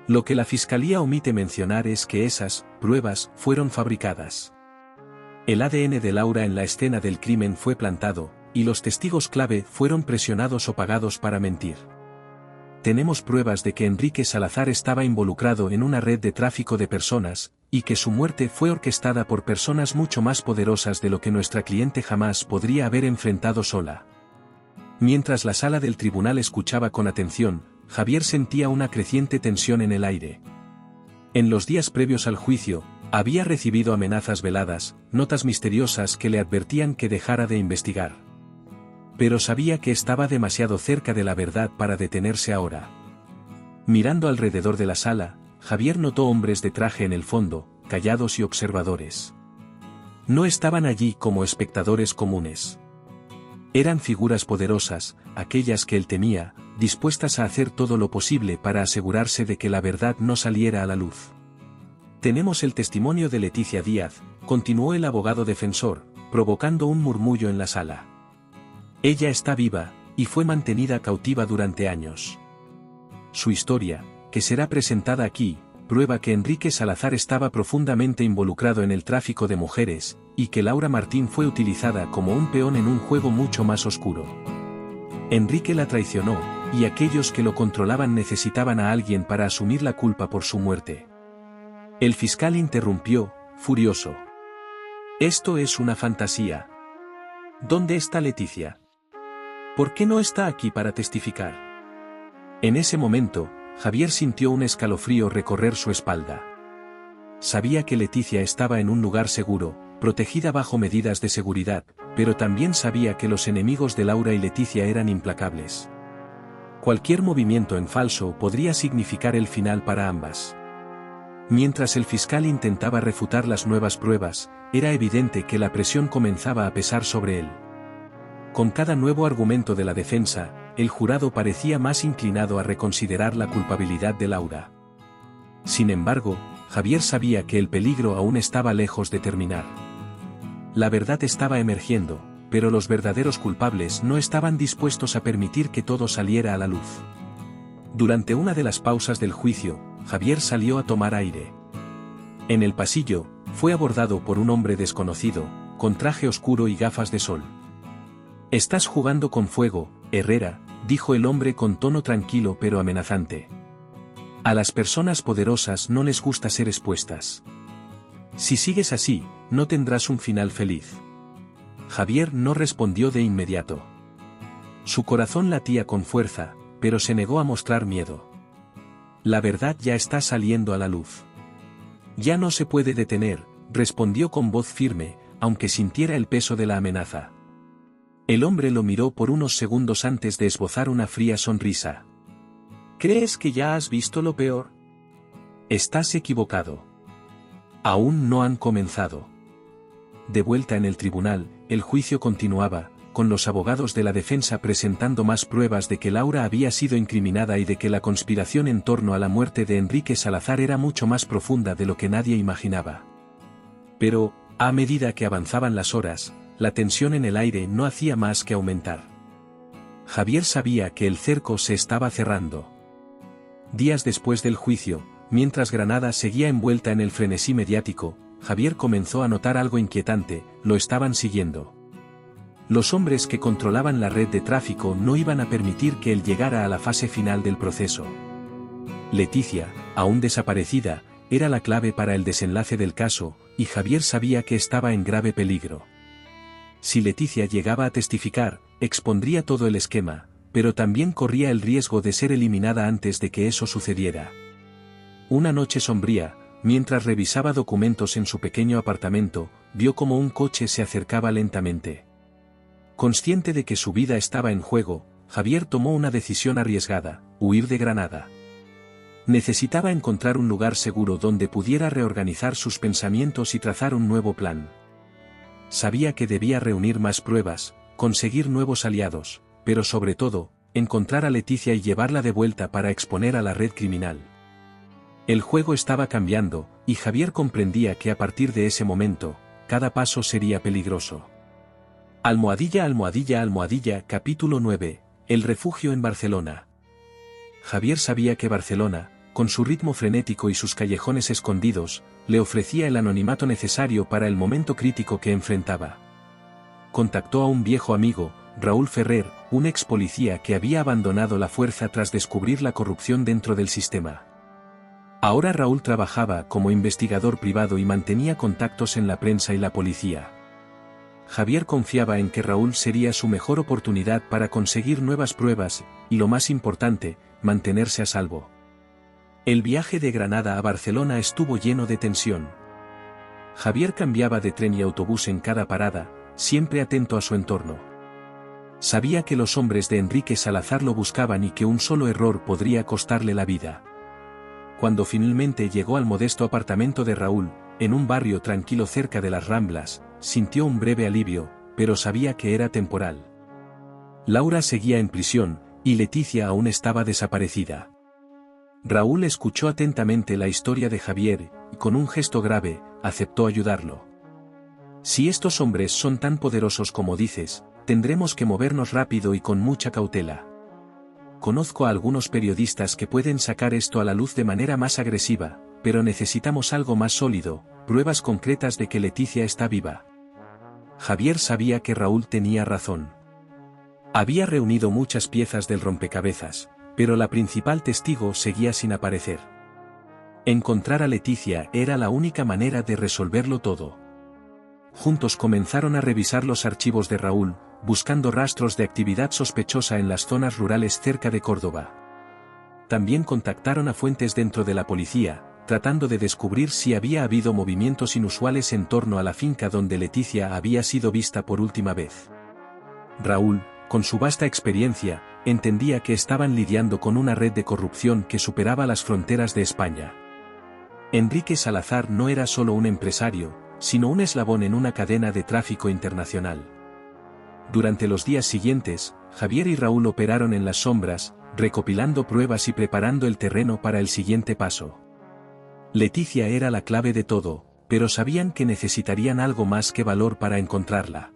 Lo que la fiscalía omite mencionar es que esas pruebas fueron fabricadas. El ADN de Laura en la escena del crimen fue plantado, y los testigos clave fueron presionados o pagados para mentir. Tenemos pruebas de que Enrique Salazar estaba involucrado en una red de tráfico de personas, y que su muerte fue orquestada por personas mucho más poderosas de lo que nuestra cliente jamás podría haber enfrentado sola. Mientras la sala del tribunal escuchaba con atención, Javier sentía una creciente tensión en el aire. En los días previos al juicio, había recibido amenazas veladas, notas misteriosas que le advertían que dejara de investigar. Pero sabía que estaba demasiado cerca de la verdad para detenerse ahora. Mirando alrededor de la sala, Javier notó hombres de traje en el fondo, callados y observadores. No estaban allí como espectadores comunes. Eran figuras poderosas, aquellas que él temía, dispuestas a hacer todo lo posible para asegurarse de que la verdad no saliera a la luz. Tenemos el testimonio de Leticia Díaz, continuó el abogado defensor, provocando un murmullo en la sala. Ella está viva, y fue mantenida cautiva durante años. Su historia, que será presentada aquí, prueba que Enrique Salazar estaba profundamente involucrado en el tráfico de mujeres, y que Laura Martín fue utilizada como un peón en un juego mucho más oscuro. Enrique la traicionó, y aquellos que lo controlaban necesitaban a alguien para asumir la culpa por su muerte. El fiscal interrumpió, furioso. Esto es una fantasía. ¿Dónde está Leticia? ¿Por qué no está aquí para testificar? En ese momento, Javier sintió un escalofrío recorrer su espalda. Sabía que Leticia estaba en un lugar seguro, protegida bajo medidas de seguridad, pero también sabía que los enemigos de Laura y Leticia eran implacables. Cualquier movimiento en falso podría significar el final para ambas. Mientras el fiscal intentaba refutar las nuevas pruebas, era evidente que la presión comenzaba a pesar sobre él. Con cada nuevo argumento de la defensa, el jurado parecía más inclinado a reconsiderar la culpabilidad de Laura. Sin embargo, Javier sabía que el peligro aún estaba lejos de terminar. La verdad estaba emergiendo, pero los verdaderos culpables no estaban dispuestos a permitir que todo saliera a la luz. Durante una de las pausas del juicio, Javier salió a tomar aire. En el pasillo, fue abordado por un hombre desconocido, con traje oscuro y gafas de sol. «Estás jugando con fuego, Herrera», dijo el hombre con tono tranquilo pero amenazante. «A las personas poderosas no les gusta ser expuestas. Si sigues así, no tendrás un final feliz». Javier no respondió de inmediato. Su corazón latía con fuerza, pero se negó a mostrar miedo. La verdad ya está saliendo a la luz. «Ya no se puede detener», respondió con voz firme, aunque sintiera el peso de la amenaza. El hombre lo miró por unos segundos antes de esbozar una fría sonrisa. «¿Crees que ya has visto lo peor?» «Estás equivocado. Aún no han comenzado». De vuelta en el tribunal, el juicio continuaba, con los abogados de la defensa presentando más pruebas de que Laura había sido incriminada y de que la conspiración en torno a la muerte de Enrique Salazar era mucho más profunda de lo que nadie imaginaba. Pero, a medida que avanzaban las horas, la tensión en el aire no hacía más que aumentar. Javier sabía que el cerco se estaba cerrando. Días después del juicio, mientras Granada seguía envuelta en el frenesí mediático, Javier comenzó a notar algo inquietante: lo estaban siguiendo. Los hombres que controlaban la red de tráfico no iban a permitir que él llegara a la fase final del proceso. Leticia, aún desaparecida, era la clave para el desenlace del caso, y Javier sabía que estaba en grave peligro. Si Leticia llegaba a testificar, expondría todo el esquema, pero también corría el riesgo de ser eliminada antes de que eso sucediera. Una noche sombría, mientras revisaba documentos en su pequeño apartamento, vio cómo un coche se acercaba lentamente. Consciente de que su vida estaba en juego, Javier tomó una decisión arriesgada: huir de Granada. Necesitaba encontrar un lugar seguro donde pudiera reorganizar sus pensamientos y trazar un nuevo plan. Sabía que debía reunir más pruebas, conseguir nuevos aliados, pero sobre todo, encontrar a Leticia y llevarla de vuelta para exponer a la red criminal. El juego estaba cambiando, y Javier comprendía que a partir de ese momento, cada paso sería peligroso. Almohadilla, almohadilla, almohadilla. Capítulo 9. El refugio en Barcelona. Javier sabía que Barcelona, con su ritmo frenético y sus callejones escondidos, le ofrecía el anonimato necesario para el momento crítico que enfrentaba. Contactó a un viejo amigo, Raúl Ferrer, un ex policía que había abandonado la fuerza tras descubrir la corrupción dentro del sistema. Ahora Raúl trabajaba como investigador privado y mantenía contactos en la prensa y la policía. Javier confiaba en que Raúl sería su mejor oportunidad para conseguir nuevas pruebas, y lo más importante, mantenerse a salvo. El viaje de Granada a Barcelona estuvo lleno de tensión. Javier cambiaba de tren y autobús en cada parada, siempre atento a su entorno. Sabía que los hombres de Enrique Salazar lo buscaban y que un solo error podría costarle la vida. Cuando finalmente llegó al modesto apartamento de Raúl, en un barrio tranquilo cerca de las Ramblas, sintió un breve alivio, pero sabía que era temporal. Laura seguía en prisión, y Leticia aún estaba desaparecida. Raúl escuchó atentamente la historia de Javier, y con un gesto grave, aceptó ayudarlo. Si estos hombres son tan poderosos como dices, tendremos que movernos rápido y con mucha cautela. Conozco a algunos periodistas que pueden sacar esto a la luz de manera más agresiva, pero necesitamos algo más sólido, pruebas concretas de que Leticia está viva. Javier sabía que Raúl tenía razón. Había reunido muchas piezas del rompecabezas, pero la principal testigo seguía sin aparecer. Encontrar a Leticia era la única manera de resolverlo todo. Juntos comenzaron a revisar los archivos de Raúl, buscando rastros de actividad sospechosa en las zonas rurales cerca de Córdoba. También contactaron a fuentes dentro de la policía, tratando de descubrir si había habido movimientos inusuales en torno a la finca donde Leticia había sido vista por última vez. Raúl, con su vasta experiencia, entendía que estaban lidiando con una red de corrupción que superaba las fronteras de España. Enrique Salazar no era solo un empresario, sino un eslabón en una cadena de tráfico internacional. Durante los días siguientes, Javier y Raúl operaron en las sombras, recopilando pruebas y preparando el terreno para el siguiente paso. Leticia era la clave de todo, pero sabían que necesitarían algo más que valor para encontrarla.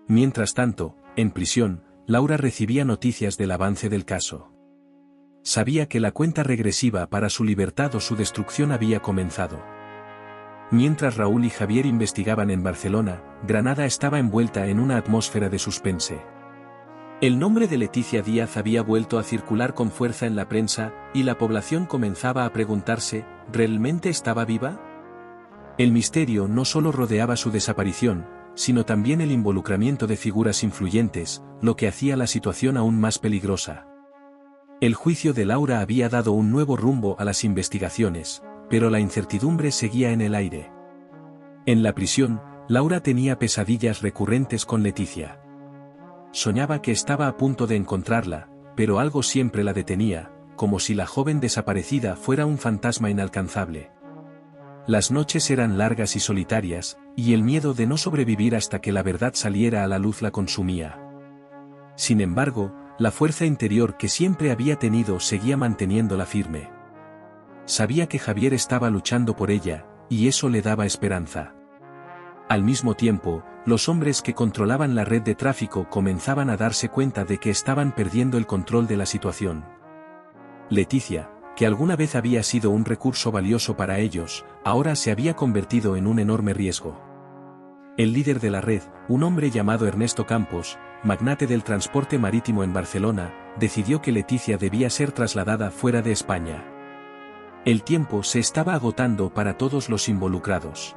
Mientras tanto, en prisión, Laura recibía noticias del avance del caso. Sabía que la cuenta regresiva para su libertad o su destrucción había comenzado. Mientras Raúl y Javier investigaban en Barcelona, Granada estaba envuelta en una atmósfera de suspense. El nombre de Leticia Díaz había vuelto a circular con fuerza en la prensa, y la población comenzaba a preguntarse, ¿realmente estaba viva? El misterio no solo rodeaba su desaparición, sino también el involucramiento de figuras influyentes, lo que hacía la situación aún más peligrosa. El juicio de Laura había dado un nuevo rumbo a las investigaciones, pero la incertidumbre seguía en el aire. En la prisión, Laura tenía pesadillas recurrentes con Leticia. Soñaba que estaba a punto de encontrarla, pero algo siempre la detenía, como si la joven desaparecida fuera un fantasma inalcanzable. Las noches eran largas y solitarias, y el miedo de no sobrevivir hasta que la verdad saliera a la luz la consumía. Sin embargo, la fuerza interior que siempre había tenido seguía manteniéndola firme. Sabía que Javier estaba luchando por ella, y eso le daba esperanza. Al mismo tiempo, los hombres que controlaban la red de tráfico comenzaban a darse cuenta de que estaban perdiendo el control de la situación. Leticia, que alguna vez había sido un recurso valioso para ellos, ahora se había convertido en un enorme riesgo. El líder de la red, un hombre llamado Ernesto Campos, magnate del transporte marítimo en Barcelona, decidió que Leticia debía ser trasladada fuera de España. El tiempo se estaba agotando para todos los involucrados.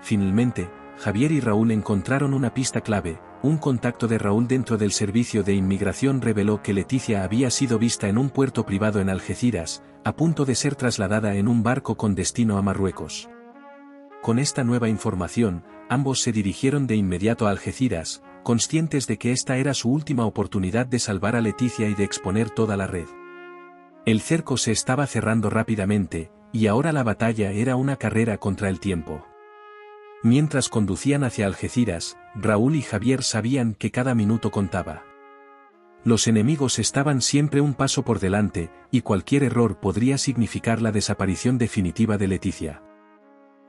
Finalmente, Javier y Raúl encontraron una pista clave. Un contacto de Raúl dentro del servicio de inmigración reveló que Leticia había sido vista en un puerto privado en Algeciras, a punto de ser trasladada en un barco con destino a Marruecos. Con esta nueva información, ambos se dirigieron de inmediato a Algeciras, conscientes de que esta era su última oportunidad de salvar a Leticia y de exponer toda la red. El cerco se estaba cerrando rápidamente, y ahora la batalla era una carrera contra el tiempo. Mientras conducían hacia Algeciras, Raúl y Javier sabían que cada minuto contaba. Los enemigos estaban siempre un paso por delante, y cualquier error podría significar la desaparición definitiva de Leticia.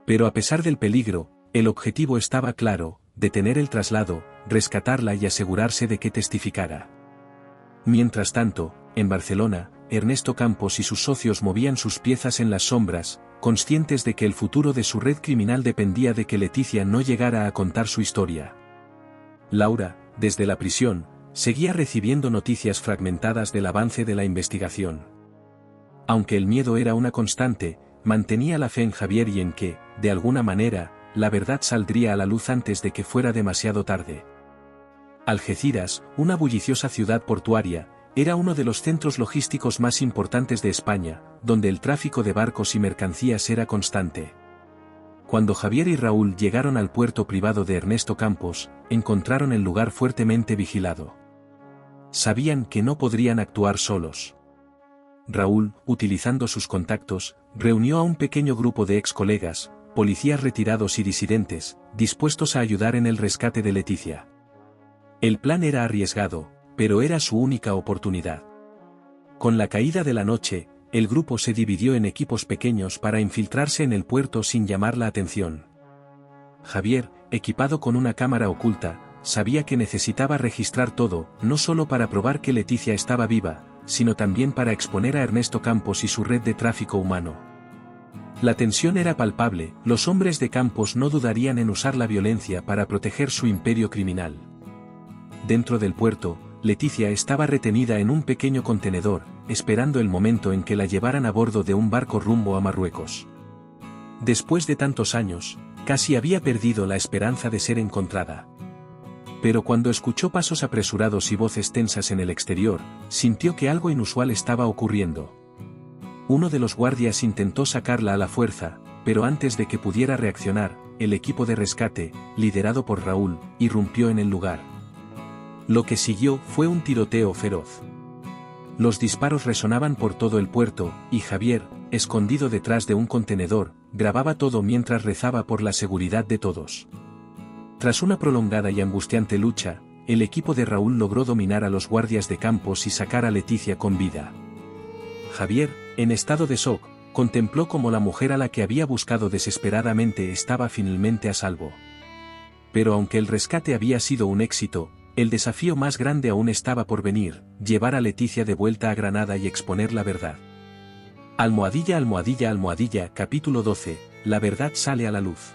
Pero a pesar del peligro, el objetivo estaba claro: detener el traslado, rescatarla y asegurarse de que testificara. Mientras tanto, en Barcelona, Ernesto Campos y sus socios movían sus piezas en las sombras, conscientes de que el futuro de su red criminal dependía de que Leticia no llegara a contar su historia. Laura, desde la prisión, seguía recibiendo noticias fragmentadas del avance de la investigación. Aunque el miedo era una constante, mantenía la fe en Javier y en que, de alguna manera, la verdad saldría a la luz antes de que fuera demasiado tarde. Algeciras, una bulliciosa ciudad portuaria, era uno de los centros logísticos más importantes de España, donde el tráfico de barcos y mercancías era constante. Cuando Javier y Raúl llegaron al puerto privado de Ernesto Campos, encontraron el lugar fuertemente vigilado. Sabían que no podrían actuar solos. Raúl, utilizando sus contactos, reunió a un pequeño grupo de ex-colegas, policías retirados y disidentes, dispuestos a ayudar en el rescate de Leticia. El plan era arriesgado, pero era su única oportunidad. Con la caída de la noche, el grupo se dividió en equipos pequeños para infiltrarse en el puerto sin llamar la atención. Javier, equipado con una cámara oculta, sabía que necesitaba registrar todo, no solo para probar que Leticia estaba viva, sino también para exponer a Ernesto Campos y su red de tráfico humano. La tensión era palpable, los hombres de Campos no dudarían en usar la violencia para proteger su imperio criminal. Dentro del puerto, Leticia estaba retenida en un pequeño contenedor, esperando el momento en que la llevaran a bordo de un barco rumbo a Marruecos. Después de tantos años, casi había perdido la esperanza de ser encontrada. Pero cuando escuchó pasos apresurados y voces tensas en el exterior, sintió que algo inusual estaba ocurriendo. Uno de los guardias intentó sacarla a la fuerza, pero antes de que pudiera reaccionar, el equipo de rescate, liderado por Raúl, irrumpió en el lugar. Lo que siguió fue un tiroteo feroz. Los disparos resonaban por todo el puerto, y Javier, escondido detrás de un contenedor, grababa todo mientras rezaba por la seguridad de todos. Tras una prolongada y angustiante lucha, el equipo de Raúl logró dominar a los guardias de Campos y sacar a Leticia con vida. Javier, en estado de shock, contempló cómo la mujer a la que había buscado desesperadamente estaba finalmente a salvo. Pero aunque el rescate había sido un éxito, el desafío más grande aún estaba por venir: llevar a Leticia de vuelta a Granada y exponer la verdad. Almohadilla, almohadilla, almohadilla, capítulo 12, la verdad sale a la luz.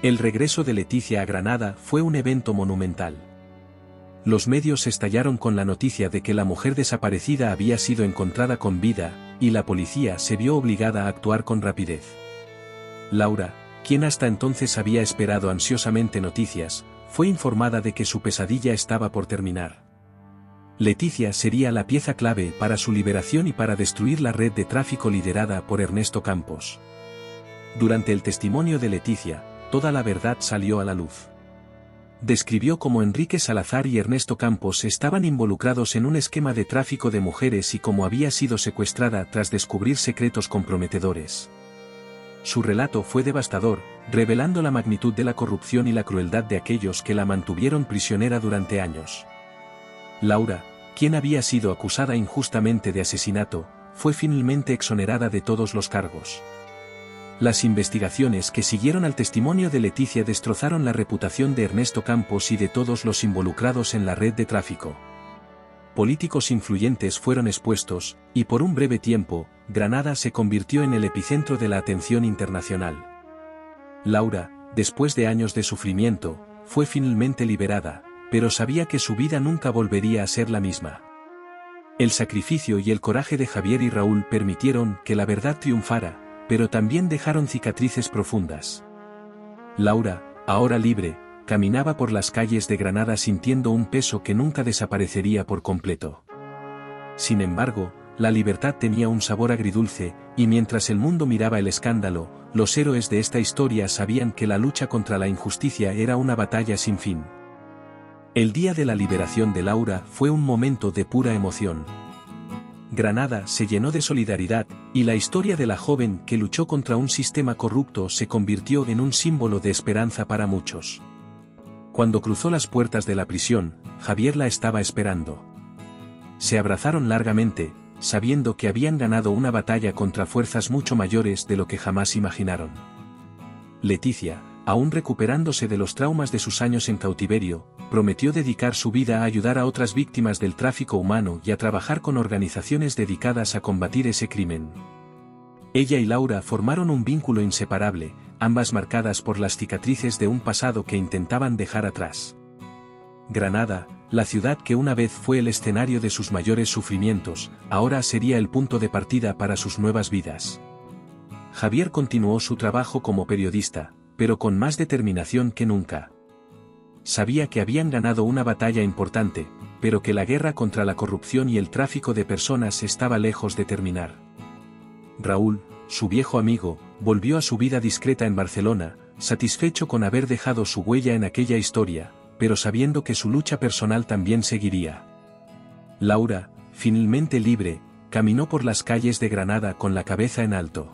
El regreso de Leticia a Granada fue un evento monumental. Los medios estallaron con la noticia de que la mujer desaparecida había sido encontrada con vida, y la policía se vio obligada a actuar con rapidez. Laura, quien hasta entonces había esperado ansiosamente noticias, fue informada de que su pesadilla estaba por terminar. Leticia sería la pieza clave para su liberación y para destruir la red de tráfico liderada por Ernesto Campos. Durante el testimonio de Leticia, toda la verdad salió a la luz. Describió cómo Enrique Salazar y Ernesto Campos estaban involucrados en un esquema de tráfico de mujeres y cómo había sido secuestrada tras descubrir secretos comprometedores. Su relato fue devastador, revelando la magnitud de la corrupción y la crueldad de aquellos que la mantuvieron prisionera durante años. Laura, quien había sido acusada injustamente de asesinato, fue finalmente exonerada de todos los cargos. Las investigaciones que siguieron al testimonio de Leticia destrozaron la reputación de Ernesto Campos y de todos los involucrados en la red de tráfico. Políticos influyentes fueron expuestos, y por un breve tiempo, Granada se convirtió en el epicentro de la atención internacional. Laura, después de años de sufrimiento, fue finalmente liberada, pero sabía que su vida nunca volvería a ser la misma. El sacrificio y el coraje de Javier y Raúl permitieron que la verdad triunfara, pero también dejaron cicatrices profundas. Laura, ahora libre, caminaba por las calles de Granada sintiendo un peso que nunca desaparecería por completo. Sin embargo, la libertad tenía un sabor agridulce, y mientras el mundo miraba el escándalo, los héroes de esta historia sabían que la lucha contra la injusticia era una batalla sin fin. El día de la liberación de Laura fue un momento de pura emoción. Granada se llenó de solidaridad, y la historia de la joven que luchó contra un sistema corrupto se convirtió en un símbolo de esperanza para muchos. Cuando cruzó las puertas de la prisión, Javier la estaba esperando. Se abrazaron largamente, sabiendo que habían ganado una batalla contra fuerzas mucho mayores de lo que jamás imaginaron. Leticia, aún recuperándose de los traumas de sus años en cautiverio, prometió dedicar su vida a ayudar a otras víctimas del tráfico humano y a trabajar con organizaciones dedicadas a combatir ese crimen. Ella y Laura formaron un vínculo inseparable, ambas marcadas por las cicatrices de un pasado que intentaban dejar atrás. Granada, la ciudad que una vez fue el escenario de sus mayores sufrimientos, ahora sería el punto de partida para sus nuevas vidas. Javier continuó su trabajo como periodista, pero con más determinación que nunca. Sabía que habían ganado una batalla importante, pero que la guerra contra la corrupción y el tráfico de personas estaba lejos de terminar. Raúl, su viejo amigo, volvió a su vida discreta en Barcelona, satisfecho con haber dejado su huella en aquella historia, pero sabiendo que su lucha personal también seguiría. Laura, finalmente libre, caminó por las calles de Granada con la cabeza en alto.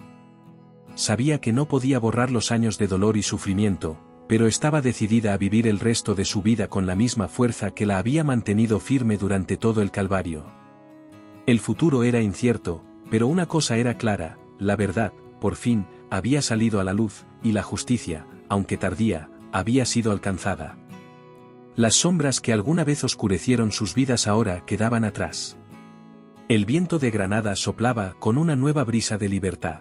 Sabía que no podía borrar los años de dolor y sufrimiento, pero estaba decidida a vivir el resto de su vida con la misma fuerza que la había mantenido firme durante todo el calvario. El futuro era incierto, pero una cosa era clara, la verdad, por fin, había salido a la luz, y la justicia, aunque tardía, había sido alcanzada. Las sombras que alguna vez oscurecieron sus vidas ahora quedaban atrás. El viento de Granada soplaba con una nueva brisa de libertad.